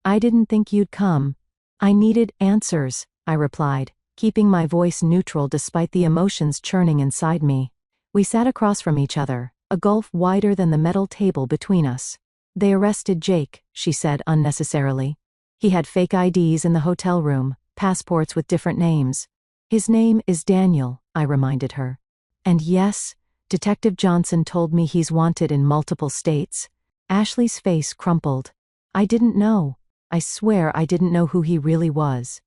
I didn't think you'd come. I needed answers, I replied, keeping my voice neutral despite the emotions churning inside me. We sat across from each other, a gulf wider than the metal table between us. They arrested Jake, she said unnecessarily. He had fake IDs in the hotel room, passports with different names. His name is Daniel, I reminded her. And yes, Detective Johnson told me he's wanted in multiple states. Ashley's face crumpled. I didn't know. I swear I didn't know who he really was.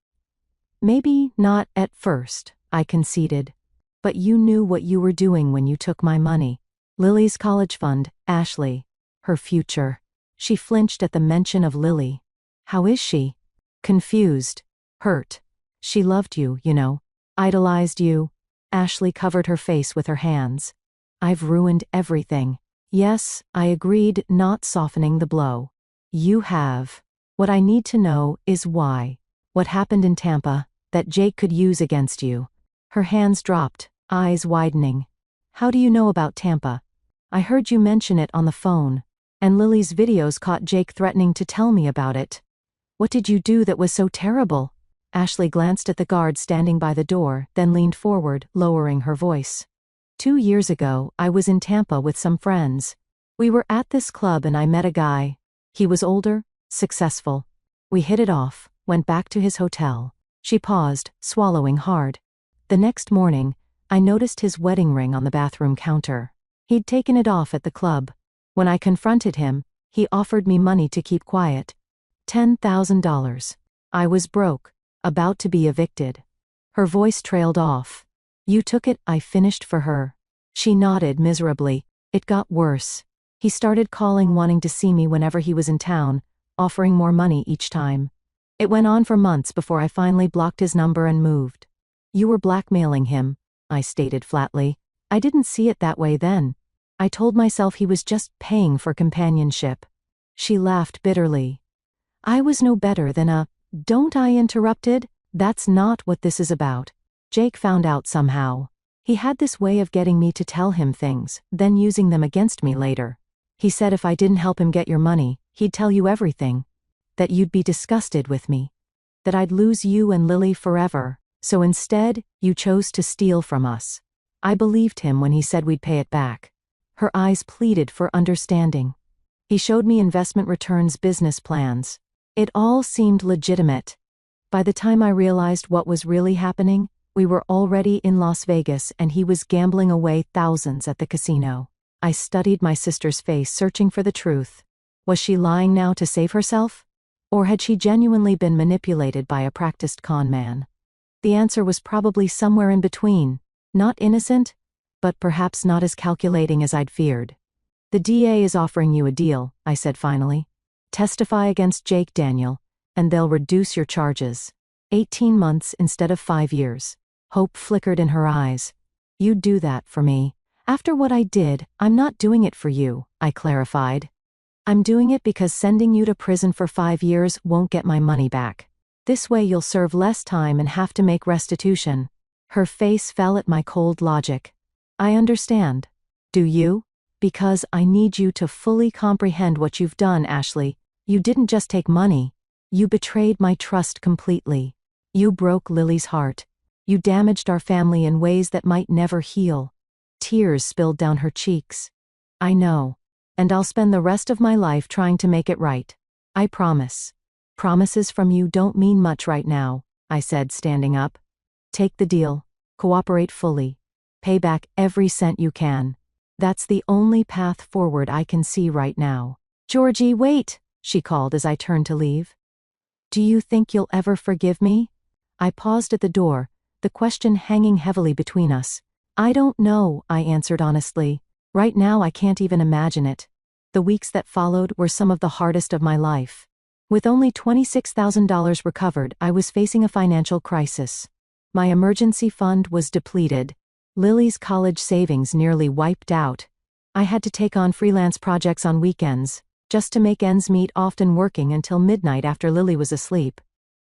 Maybe not at first, I conceded. But you knew what you were doing when you took my money. Lily's college fund, Ashley. Her future. She flinched at the mention of Lily. How is she? Confused. Hurt. She loved you, you know. Idolized you. Ashley covered her face with her hands. I've ruined everything. Yes, I agreed, not softening the blow. You have. What I need to know is why. What happened in Tampa, that Jake could use against you. Her hands dropped, eyes widening. How do you know about Tampa? I heard you mention it on the phone. And Lily's videos caught Jake threatening to tell me about it. What did you do that was so terrible? Ashley glanced at the guard standing by the door, then leaned forward, lowering her voice. 2 years ago, I was in Tampa with some friends. We were at this club and I met a guy. He was older, successful. We hit it off, went back to his hotel. She paused, swallowing hard. The next morning, I noticed his wedding ring on the bathroom counter. He'd taken it off at the club. When I confronted him, he offered me money to keep quiet. $10,000. I was broke, about to be evicted. Her voice trailed off. You took it, I finished for her. She nodded miserably. It got worse. He started calling, wanting to see me whenever he was in town, offering more money each time. It went on for months before I finally blocked his number and moved. You were blackmailing him, I stated flatly. I didn't see it that way then. I told myself he was just paying for companionship. She laughed bitterly. I was no better than a, "Don't I?" interrupted. That's not what this is about. Jake found out somehow. He had this way of getting me to tell him things, then using them against me later. He said if I didn't help him get your money, he'd tell you everything. That you'd be disgusted with me. That I'd lose you and Lily forever. So instead, you chose to steal from us. I believed him when he said we'd pay it back. Her eyes pleaded for understanding. He showed me investment returns business plans. It all seemed legitimate. By the time I realized what was really happening, we were already in Las Vegas and he was gambling away thousands at the casino. I studied my sister's face, searching for the truth. Was she lying now to save herself? Or had she genuinely been manipulated by a practiced con man? The answer was probably somewhere in between. Not innocent, but perhaps not as calculating as I'd feared. The DA is offering you a deal, I said finally. Testify against Jake, Daniel, and they'll reduce your charges. 18 months instead of 5 years. Hope flickered in her eyes. You'd do that for me. After what I did, I'm not doing it for you, I clarified. I'm doing it because sending you to prison for 5 years won't get my money back. This way you'll serve less time and have to make restitution. Her face fell at my cold logic. I understand. Do you? Because I need you to fully comprehend what you've done, Ashley. You didn't just take money. You betrayed my trust completely. You broke Lily's heart. You damaged our family in ways that might never heal. Tears spilled down her cheeks. I know. And I'll spend the rest of my life trying to make it right. I promise. Promises from you don't mean much right now, I said, standing up. Take the deal. Cooperate fully. Pay back every cent you can. That's the only path forward I can see right now. Georgie, wait, she called as I turned to leave. Do you think you'll ever forgive me? I paused at the door, the question hanging heavily between us. I don't know, I answered honestly. Right now I can't even imagine it. The weeks that followed were some of the hardest of my life. With only $26,000 recovered, I was facing a financial crisis. My emergency fund was depleted. Lily's college savings nearly wiped out. I had to take on freelance projects on weekends, just to make ends meet, often working until midnight after Lily was asleep.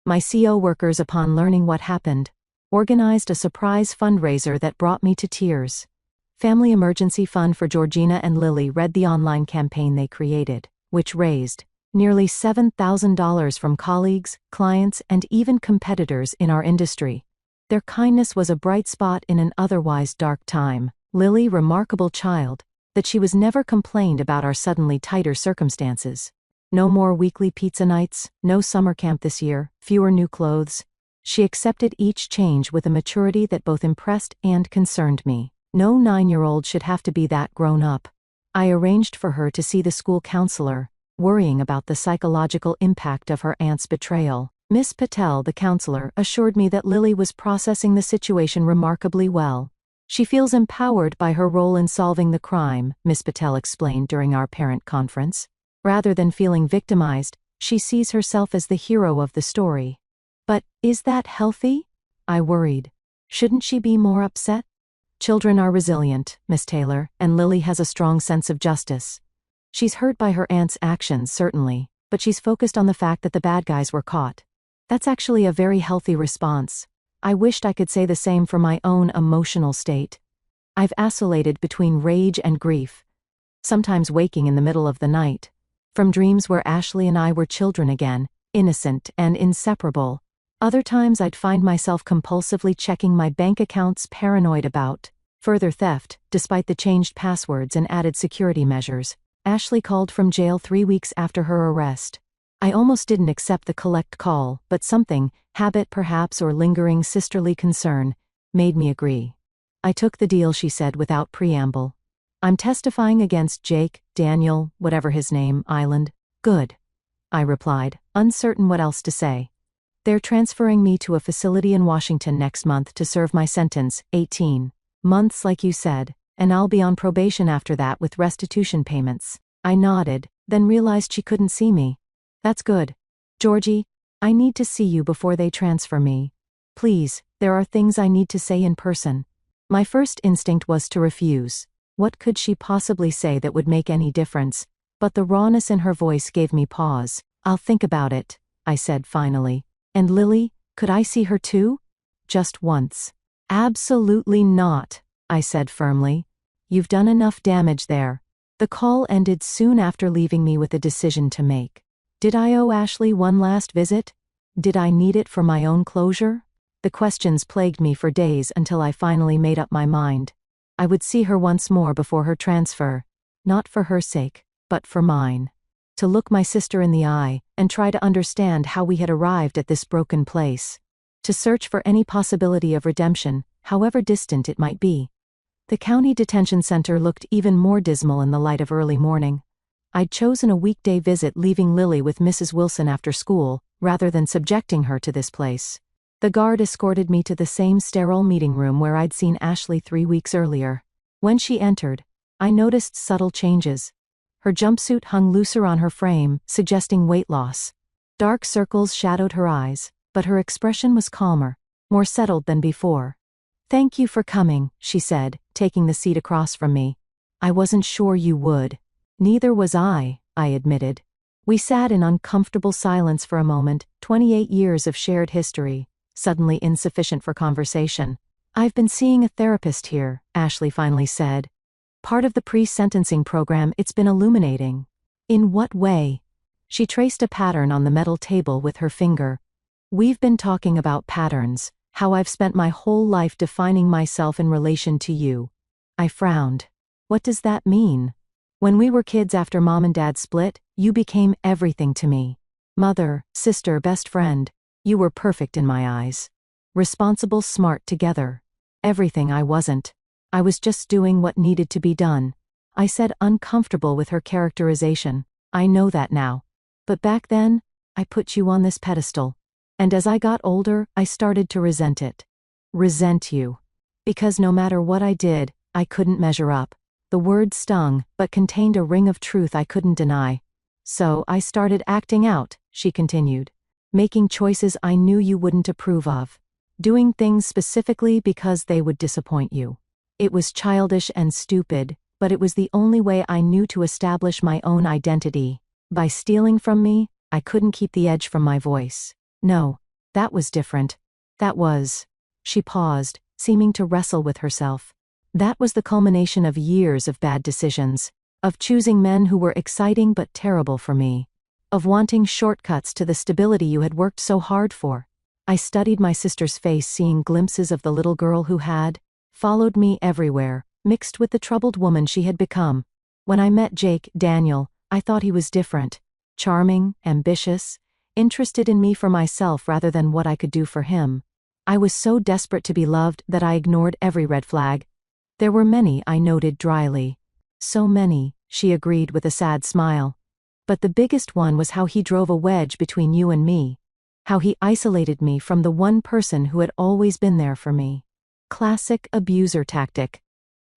My CO workers, upon learning what happened, organized a surprise fundraiser that brought me to tears. Family Emergency Fund for Georgina and Lily read the online campaign they created, which raised nearly $7,000 from colleagues, clients, and even competitors in our industry. Their kindness was a bright spot in an otherwise dark time. Lily, remarkable child, that she was never complained about our suddenly tighter circumstances. No more weekly pizza nights, no summer camp this year, fewer new clothes. She accepted each change with a maturity that both impressed and concerned me. No 9-year-old should have to be that grown up. I arranged for her to see the school counselor, worrying about the psychological impact of her aunt's betrayal. Miss Patel, the counselor, assured me that Lily was processing the situation remarkably well. She feels empowered by her role in solving the crime, Miss Patel explained during our parent conference. Rather than feeling victimized, she sees herself as the hero of the story. But, is that healthy? I worried. Shouldn't she be more upset? Children are resilient, Miss Taylor, and Lily has a strong sense of justice. She's hurt by her aunt's actions, certainly, but she's focused on the fact that the bad guys were caught. That's actually a very healthy response. I wished I could say the same for my own emotional state. I've oscillated between rage and grief, sometimes waking in the middle of the night, from dreams where Ashley and I were children again, innocent and inseparable. Other times I'd find myself compulsively checking my bank accounts, paranoid about further theft, despite the changed passwords and added security measures. Ashley called from jail 3 weeks after her arrest. I almost didn't accept the collect call, but something, habit perhaps or lingering sisterly concern, made me agree. I took the deal, she said without preamble. I'm testifying against Jake, Daniel, whatever his name, Island. Good. I replied, uncertain what else to say. They're transferring me to a facility in Washington next month to serve my sentence, 18 months like you said, and I'll be on probation after that with restitution payments. I nodded, then realized she couldn't see me. That's good. Georgie, I need to see you before they transfer me. Please, there are things I need to say in person. My first instinct was to refuse. What could she possibly say that would make any difference? But the rawness in her voice gave me pause. I'll think about it, I said finally. And Lily, could I see her too? Just once. Absolutely not, I said firmly. You've done enough damage there. The call ended soon after leaving me with a decision to make. Did I owe Ashley one last visit? Did I need it for my own closure? The questions plagued me for days until I finally made up my mind. I would see her once more before her transfer. Not for her sake, but for mine. To look my sister in the eye and try to understand how we had arrived at this broken place. To search for any possibility of redemption, however distant it might be. The county detention center looked even more dismal in the light of early morning. I'd chosen a weekday visit, leaving Lily with Mrs. Wilson after school, rather than subjecting her to this place. The guard escorted me to the same sterile meeting room where I'd seen Ashley 3 weeks earlier. When she entered, I noticed subtle changes. Her jumpsuit hung looser on her frame, suggesting weight loss. Dark circles shadowed her eyes, but her expression was calmer, more settled than before. "Thank you for coming," she said, taking the seat across from me. "I wasn't sure you would." "Neither was I admitted. We sat in uncomfortable silence for a moment, 28 years of shared history, suddenly insufficient for conversation. "I've been seeing a therapist here," Ashley finally said. "Part of the pre-sentencing program. It's been illuminating." "In what way?" She traced a pattern on the metal table with her finger. "We've been talking about patterns, how I've spent my whole life defining myself in relation to you." I frowned. "What does that mean?" "When we were kids after Mom and Dad split, you became everything to me. Mother, sister, best friend. You were perfect in my eyes. Responsible, smart, together. Everything I wasn't. I was just doing what needed to be done." I said, uncomfortable with her characterization. "I know that now. But back then, I put you on this pedestal. And as I got older, I started to resent it." "Resent you." "Because no matter what I did, I couldn't measure up." The word stung, but contained a ring of truth I couldn't deny. "So I started acting out," she continued. "Making choices I knew you wouldn't approve of. Doing things specifically because they would disappoint you. It was childish and stupid, but it was the only way I knew to establish my own identity. By stealing from me, I couldn't keep the edge from my voice. No, that was different. That was..." She paused, seeming to wrestle with herself. "That was the culmination of years of bad decisions. Of choosing men who were exciting but terrible for me. Of wanting shortcuts to the stability you had worked so hard for." I studied my sister's face, seeing glimpses of the little girl who had followed me everywhere, mixed with the troubled woman she had become. When I met Daniel, I thought he was different. Charming, ambitious, interested in me for myself rather than what I could do for him. I was so desperate to be loved that I ignored every red flag. "There were many," I noted dryly. "So many," she agreed with a sad smile. "But the biggest one was how he drove a wedge between you and me. How he isolated me from the one person who had always been there for me. Classic abuser tactic."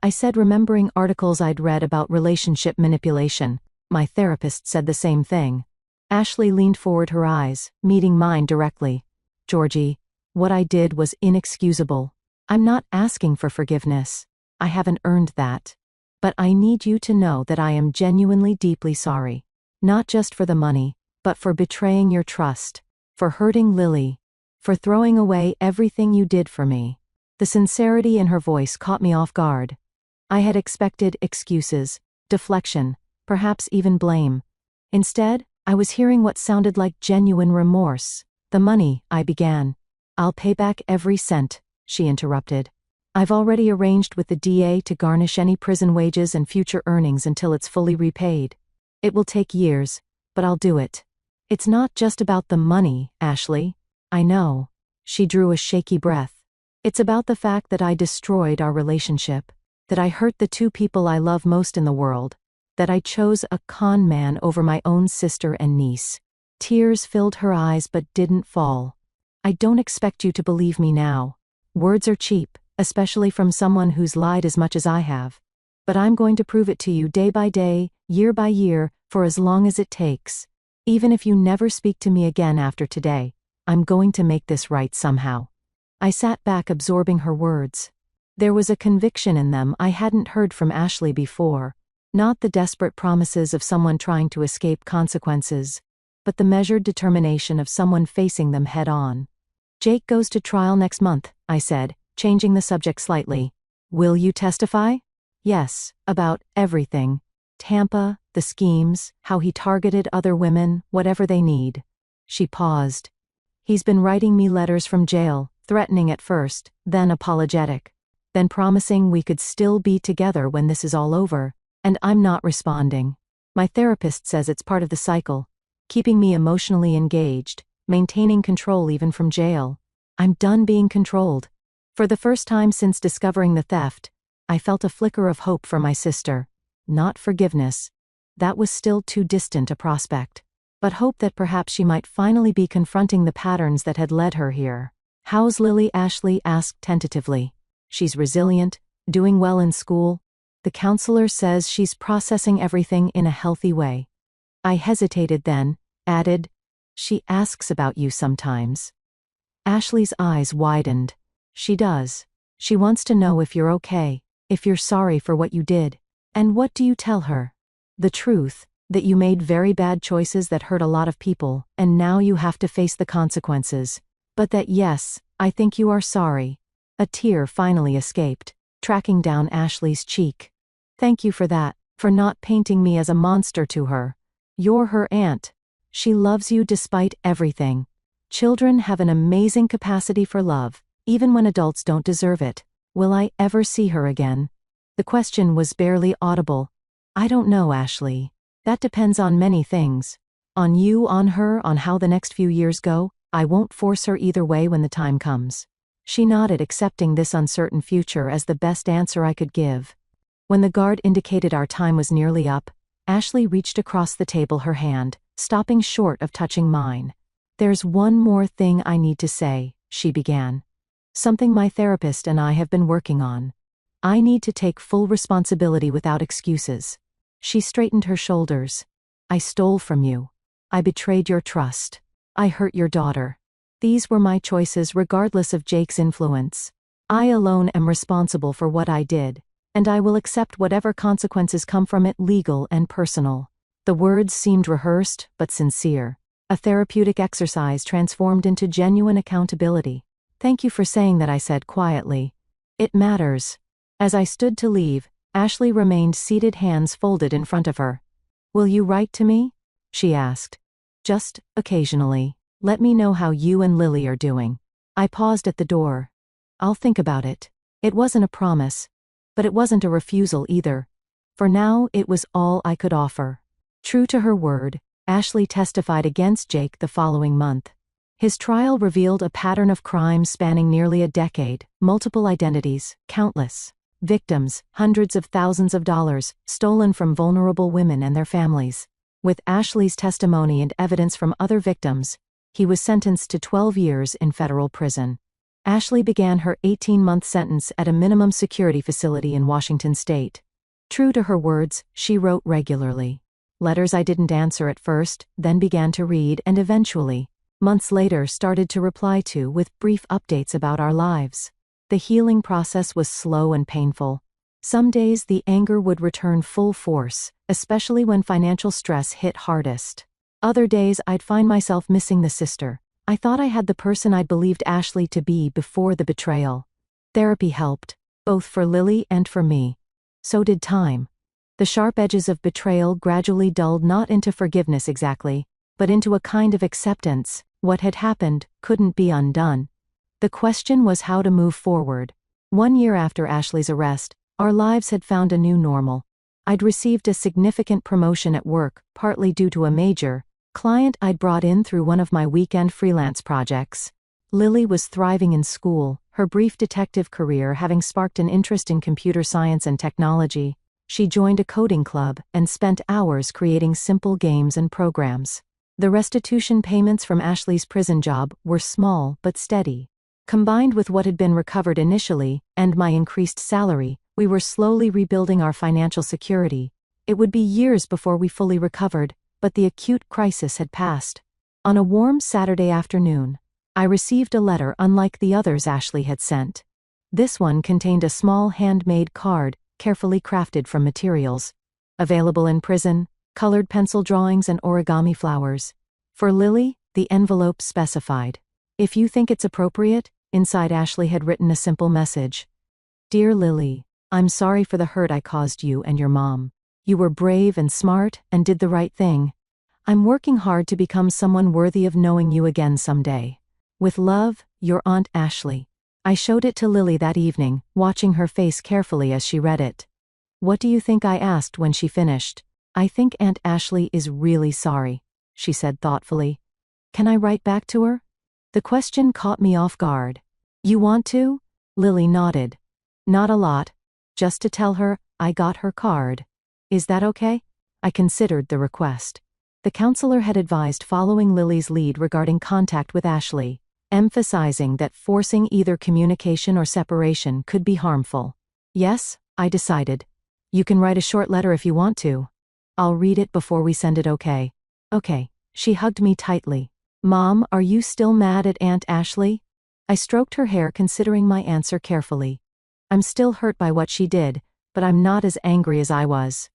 I said, remembering articles I'd read about relationship manipulation. My therapist said the same thing. Ashley leaned forward, her eyes meeting mine directly. "Georgie, what I did was inexcusable. I'm not asking for forgiveness. I haven't earned that. But I need you to know that I am genuinely deeply sorry. Not just for the money, but for betraying your trust. For hurting Lily. For throwing away everything you did for me." The sincerity in her voice caught me off guard. I had expected excuses, deflection, perhaps even blame. Instead, I was hearing what sounded like genuine remorse. "The money," I began. "I'll pay back every cent," she interrupted. "I've already arranged with the DA to garnish any prison wages and future earnings until it's fully repaid. It will take years, but I'll do it." "It's not just about the money, Ashley." "I know." She drew a shaky breath. "It's about the fact that I destroyed our relationship. That I hurt the two people I love most in the world. That I chose a con man over my own sister and niece." Tears filled her eyes but didn't fall. "I don't expect you to believe me now. Words are cheap, especially from someone who's lied as much as I have. But I'm going to prove it to you day by day, year by year, for as long as it takes. Even if you never speak to me again after today, I'm going to make this right somehow." I sat back absorbing her words. There was a conviction in them I hadn't heard from Ashley before, not the desperate promises of someone trying to escape consequences, but the measured determination of someone facing them head-on. "Jake goes to trial next month," I said, changing the subject slightly. "Will you testify?" "Yes, about everything. Tampa, the schemes, how he targeted other women, whatever they need." She paused. "He's been writing me letters from jail, threatening at first, then apologetic, then promising we could still be together when this is all over, and I'm not responding. My therapist says it's part of the cycle, keeping me emotionally engaged, maintaining control even from jail. I'm done being controlled." For the first time since discovering the theft, I felt a flicker of hope for my sister. Not forgiveness. That was still too distant a prospect. But hope that perhaps she might finally be confronting the patterns that had led her here. "How's Lily?" Ashley asked tentatively. "She's resilient, doing well in school. The counselor says she's processing everything in a healthy way." I hesitated, then added, "She asks about you sometimes." Ashley's eyes widened. "She does. She wants to know if you're okay, if you're sorry for what you did." "And what do you tell her?" "The truth, that you made very bad choices that hurt a lot of people, and now you have to face the consequences. But that yes, I think you are sorry." A tear finally escaped, tracking down Ashley's cheek. "Thank you for that, for not painting me as a monster to her. You're her aunt. She loves you despite everything. Children have an amazing capacity for love, even when adults don't deserve it. Will I ever see her again?" The question was barely audible. "I don't know, Ashley. That depends on many things. On you, on her, on how the next few years go. I won't force her either way when the time comes." She nodded, accepting this uncertain future as the best answer I could give. When the guard indicated our time was nearly up, Ashley reached across the table, her hand stopping short of touching mine. "There's one more thing I need to say," she began. "Something my therapist and I have been working on. I need to take full responsibility without excuses." She straightened her shoulders. "I stole from you. I betrayed your trust. I hurt your daughter. These were my choices regardless of Jake's influence. I alone am responsible for what I did, and I will accept whatever consequences come from it, legal and personal." The words seemed rehearsed but sincere, a therapeutic exercise transformed into genuine accountability. "Thank you for saying that," I said quietly. "It matters." As I stood to leave, Ashley remained seated, hands folded in front of her. "Will you write to me?" she asked. "Just occasionally. Let me know how you and Lily are doing." I paused at the door. "I'll think about it." It wasn't a promise, but it wasn't a refusal either. For now, it was all I could offer. True to her word, Ashley testified against Jake the following month. His trial revealed a pattern of crimes spanning nearly a decade, multiple identities, countless victims, hundreds of thousands of dollars, stolen from vulnerable women and their families. With Ashley's testimony and evidence from other victims, he was sentenced to 12 years in federal prison. Ashley began her 18-month sentence at a minimum security facility in Washington state. True to her words, she wrote regularly. Letters I didn't answer at first, then began to read, and eventually, months later, started to reply to with brief updates about our lives. The healing process was slow and painful. Some days the anger would return full force, especially when financial stress hit hardest. Other days I'd find myself missing the sister I thought I had, the person I'd believed Ashley to be before the betrayal. Therapy helped, both for Lily and for me. So did time. The sharp edges of betrayal gradually dulled, not into forgiveness exactly, but into a kind of acceptance. What had happened couldn't be undone. The question was how to move forward. 1 year after Ashley's arrest, our lives had found a new normal. I'd received a significant promotion at work, partly due to a major client I'd brought in through one of my weekend freelance projects. Lily was thriving in school, her brief detective career having sparked an interest in computer science and technology. She joined a coding club and spent hours creating simple games and programs. The restitution payments from Ashley's prison job were small but steady. Combined with what had been recovered initially, and my increased salary, we were slowly rebuilding our financial security. It would be years before we fully recovered, but the acute crisis had passed. On a warm Saturday afternoon, I received a letter unlike the others Ashley had sent. This one contained a small handmade card, carefully crafted from materials available in prison, colored pencil drawings and origami flowers. For Lily, the envelope specified, "If you think it's appropriate." Inside, Ashley had written a simple message. "Dear Lily, I'm sorry for the hurt I caused you and your mom. You were brave and smart and did the right thing. I'm working hard to become someone worthy of knowing you again someday. With love, your Aunt Ashley." I showed it to Lily that evening, watching her face carefully as she read it. "What do you think?" I asked when she finished. "I think Aunt Ashley is really sorry," she said thoughtfully. "Can I write back to her?" The question caught me off guard. "You want to?" Lily nodded. "Not a lot. Just to tell her I got her card. Is that okay?" I considered the request. The counselor had advised following Lily's lead regarding contact with Ashley, emphasizing that forcing either communication or separation could be harmful. "Yes," I decided. "You can write a short letter if you want to. I'll read it before we send it, okay?" "Okay." She hugged me tightly. "Mom, are you still mad at Aunt Ashley?" I stroked her hair, considering my answer carefully. "I'm still hurt by what she did, but I'm not as angry as I was.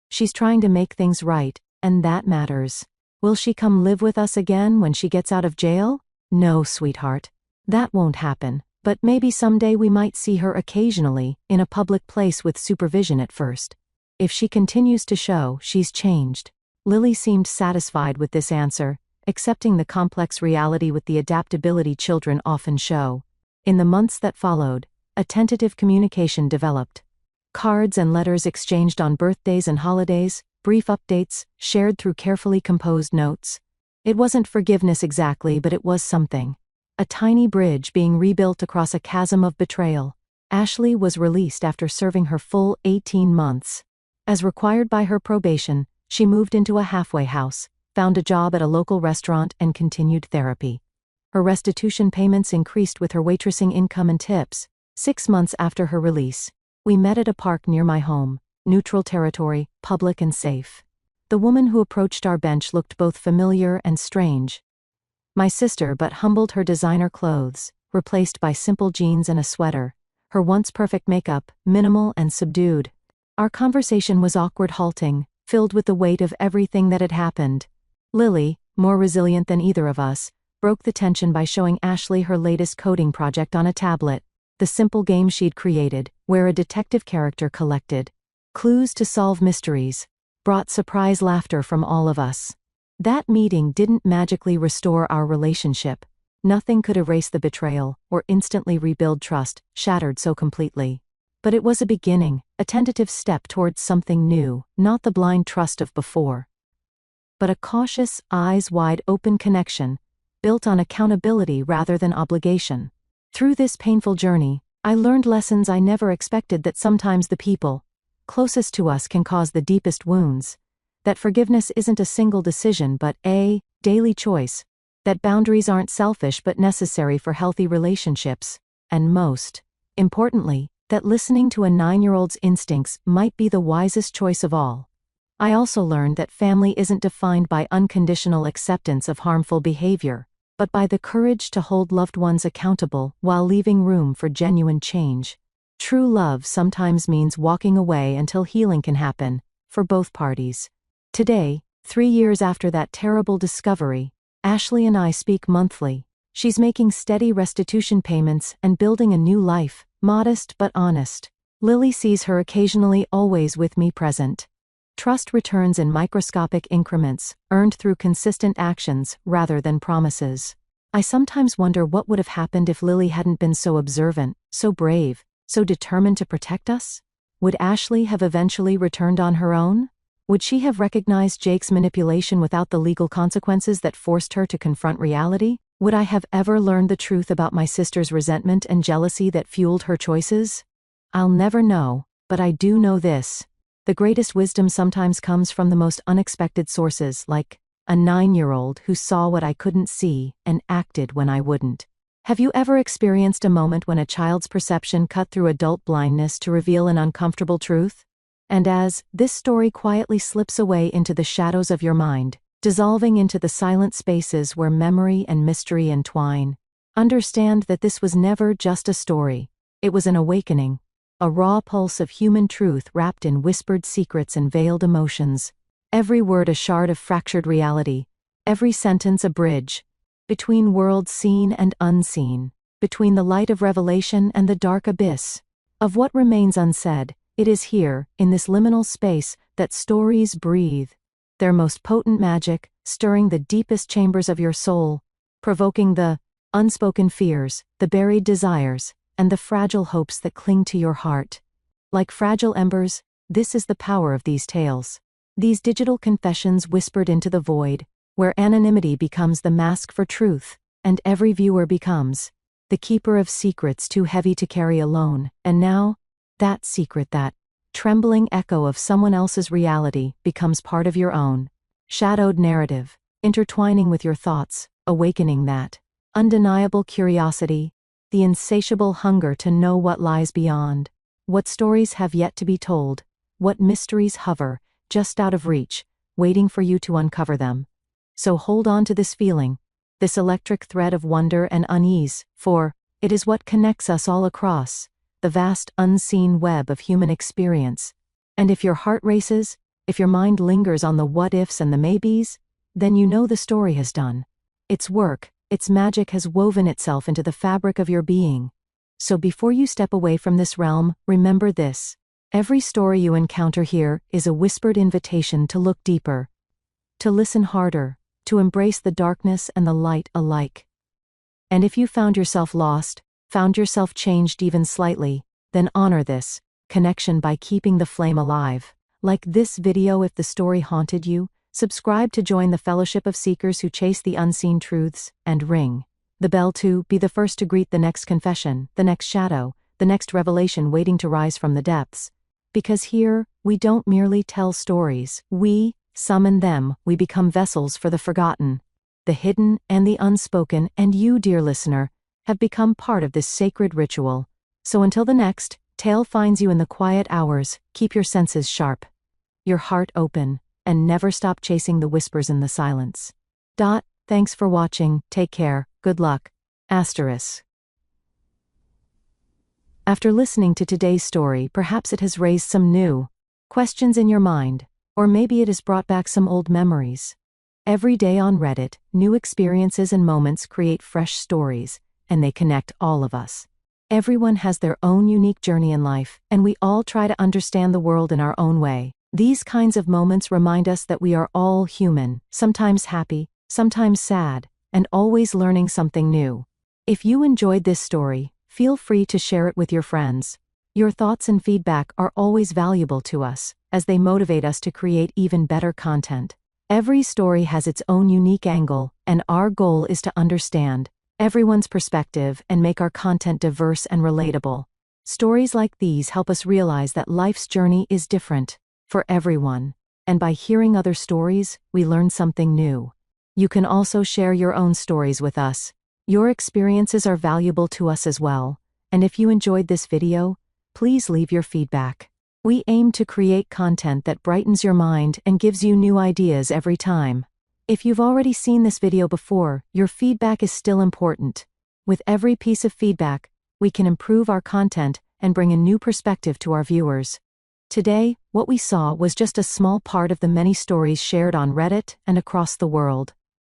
She's trying to make things right, and that matters. Will she come live with us again when she gets out of jail?" "No, sweetheart. That won't happen, but maybe someday we might see her occasionally, in a public place with supervision at first. If she continues to show she's changed." Lily seemed satisfied with this answer, accepting the complex reality with the adaptability children often show. In the months that followed, a tentative communication developed. Cards and letters exchanged on birthdays and holidays, brief updates, shared through carefully composed notes. It wasn't forgiveness exactly, but it was something. A tiny bridge being rebuilt across a chasm of betrayal. Ashley was released after serving her full 18 months. As required by her probation, she moved into a halfway house, found a job at a local restaurant, and continued therapy. Her restitution payments increased with her waitressing income and tips. 6 months after her release, we met at a park near my home, neutral territory, public and safe. The woman who approached our bench looked both familiar and strange. My sister, but humbled her designer clothes, replaced by simple jeans and a sweater. Her once perfect makeup, minimal and subdued. Our conversation was awkward, halting, filled with the weight of everything that had happened. Lily, more resilient than either of us, broke the tension by showing Ashley her latest coding project on a tablet, the simple game she'd created, where a detective character collected clues to solve mysteries, brought surprise laughter from all of us. That meeting didn't magically restore our relationship. Nothing could erase the betrayal, or instantly rebuild trust, shattered so completely. But it was a beginning, a tentative step towards something new, not the blind trust of before, but a cautious, eyes-wide-open connection, built on accountability rather than obligation. Through this painful journey, I learned lessons I never expected: that sometimes the people closest to us can cause the deepest wounds, that forgiveness isn't a single decision but a daily choice, that boundaries aren't selfish but necessary for healthy relationships, and most importantly, that listening to a 9-year-old's instincts might be the wisest choice of all. I also learned that family isn't defined by unconditional acceptance of harmful behavior, but by the courage to hold loved ones accountable while leaving room for genuine change. True love sometimes means walking away until healing can happen, for both parties. Today, 3 years after that terrible discovery, Ashley and I speak monthly. She's making steady restitution payments and building a new life, modest but honest. Lily sees her occasionally, always with me present. Trust returns in microscopic increments, earned through consistent actions rather than promises. I sometimes wonder what would have happened if Lily hadn't been so observant, so brave, so determined to protect us. Would Ashley have eventually returned on her own? Would she have recognized Jake's manipulation without the legal consequences that forced her to confront reality? Would I have ever learned the truth about my sister's resentment and jealousy that fueled her choices? I'll never know, but I do know this. The greatest wisdom sometimes comes from the most unexpected sources, like a 9-year-old who saw what I couldn't see and acted when I wouldn't. Have you ever experienced a moment when a child's perception cut through adult blindness to reveal an uncomfortable truth? And as this story quietly slips away into the shadows of your mind, dissolving into the silent spaces where memory and mystery entwine, understand that this was never just a story. It was an awakening, a raw pulse of human truth wrapped in whispered secrets and veiled emotions. Every word a shard of fractured reality, every sentence a bridge between worlds seen and unseen, between the light of revelation and the dark abyss of what remains unsaid. It is here, in this liminal space, that stories breathe, their most potent magic stirring the deepest chambers of your soul, provoking the unspoken fears, the buried desires, and the fragile hopes that cling to your heart. Like fragile embers, this is the power of these tales. These digital confessions whispered into the void, where anonymity becomes the mask for truth, and every viewer becomes the keeper of secrets too heavy to carry alone. And now, that secret, that trembling echo of someone else's reality, becomes part of your own shadowed narrative, intertwining with your thoughts, awakening that undeniable curiosity, the insatiable hunger to know what lies beyond, what stories have yet to be told, what mysteries hover just out of reach, waiting for you to uncover them. So hold on to this feeling, this electric thread of wonder and unease, for it is what connects us all across the vast unseen web of human experience. And if your heart races, if your mind lingers on the what-ifs and the maybes, then you know the story has done its work, its magic has woven itself into the fabric of your being. So before you step away from this realm, remember this: every story you encounter here is a whispered invitation to look deeper, to listen harder, to embrace the darkness and the light alike. And if you found yourself lost, found yourself changed even slightly, then honor this connection by keeping the flame alive. Like this video if the story haunted you, subscribe to join the fellowship of seekers who chase the unseen truths, and ring the bell to be the first to greet the next confession, the next shadow, the next revelation waiting to rise from the depths. Because here, we don't merely tell stories, we summon them, we become vessels for the forgotten, the hidden and the unspoken, and you, dear listener, have become part of this sacred ritual. So until the next tale finds you in the quiet hours, keep your senses sharp, your heart open, and never stop chasing the whispers in the silence. Thanks for watching, take care, good luck. Asterisk. After listening to today's story, perhaps it has raised some new questions in your mind, or maybe it has brought back some old memories. Every day on Reddit, new experiences and moments create fresh stories, and they connect all of us. Everyone has their own unique journey in life, and we all try to understand the world in our own way. These kinds of moments remind us that we are all human, sometimes happy, sometimes sad, and always learning something new. If you enjoyed this story, feel free to share it with your friends. Your thoughts and feedback are always valuable to us, as they motivate us to create even better content. Every story has its own unique angle, and our goal is to understand everyone's perspective and make our content diverse and relatable. Stories like these help us realize that life's journey is different for everyone, and by hearing other stories, we learn something new. You can also share your own stories with us. Your experiences are valuable to us as well, and if you enjoyed this video, please leave your feedback. We aim to create content that brightens your mind and gives you new ideas every time. If you've already seen this video before, your feedback is still important. With every piece of feedback, we can improve our content and bring a new perspective to our viewers. Today, what we saw was just a small part of the many stories shared on Reddit and across the world.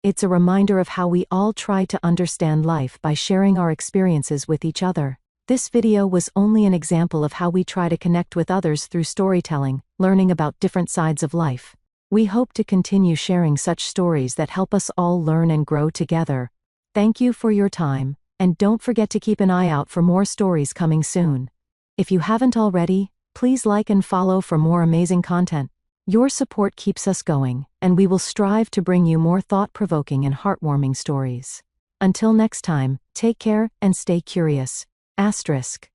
It's a reminder of how we all try to understand life by sharing our experiences with each other. This video was only an example of how we try to connect with others through storytelling, learning about different sides of life. We hope to continue sharing such stories that help us all learn and grow together. Thank you for your time, and don't forget to keep an eye out for more stories coming soon. If you haven't already, please like and follow for more amazing content. Your support keeps us going, and we will strive to bring you more thought-provoking and heartwarming stories. Until next time, take care and stay curious. Asterisk.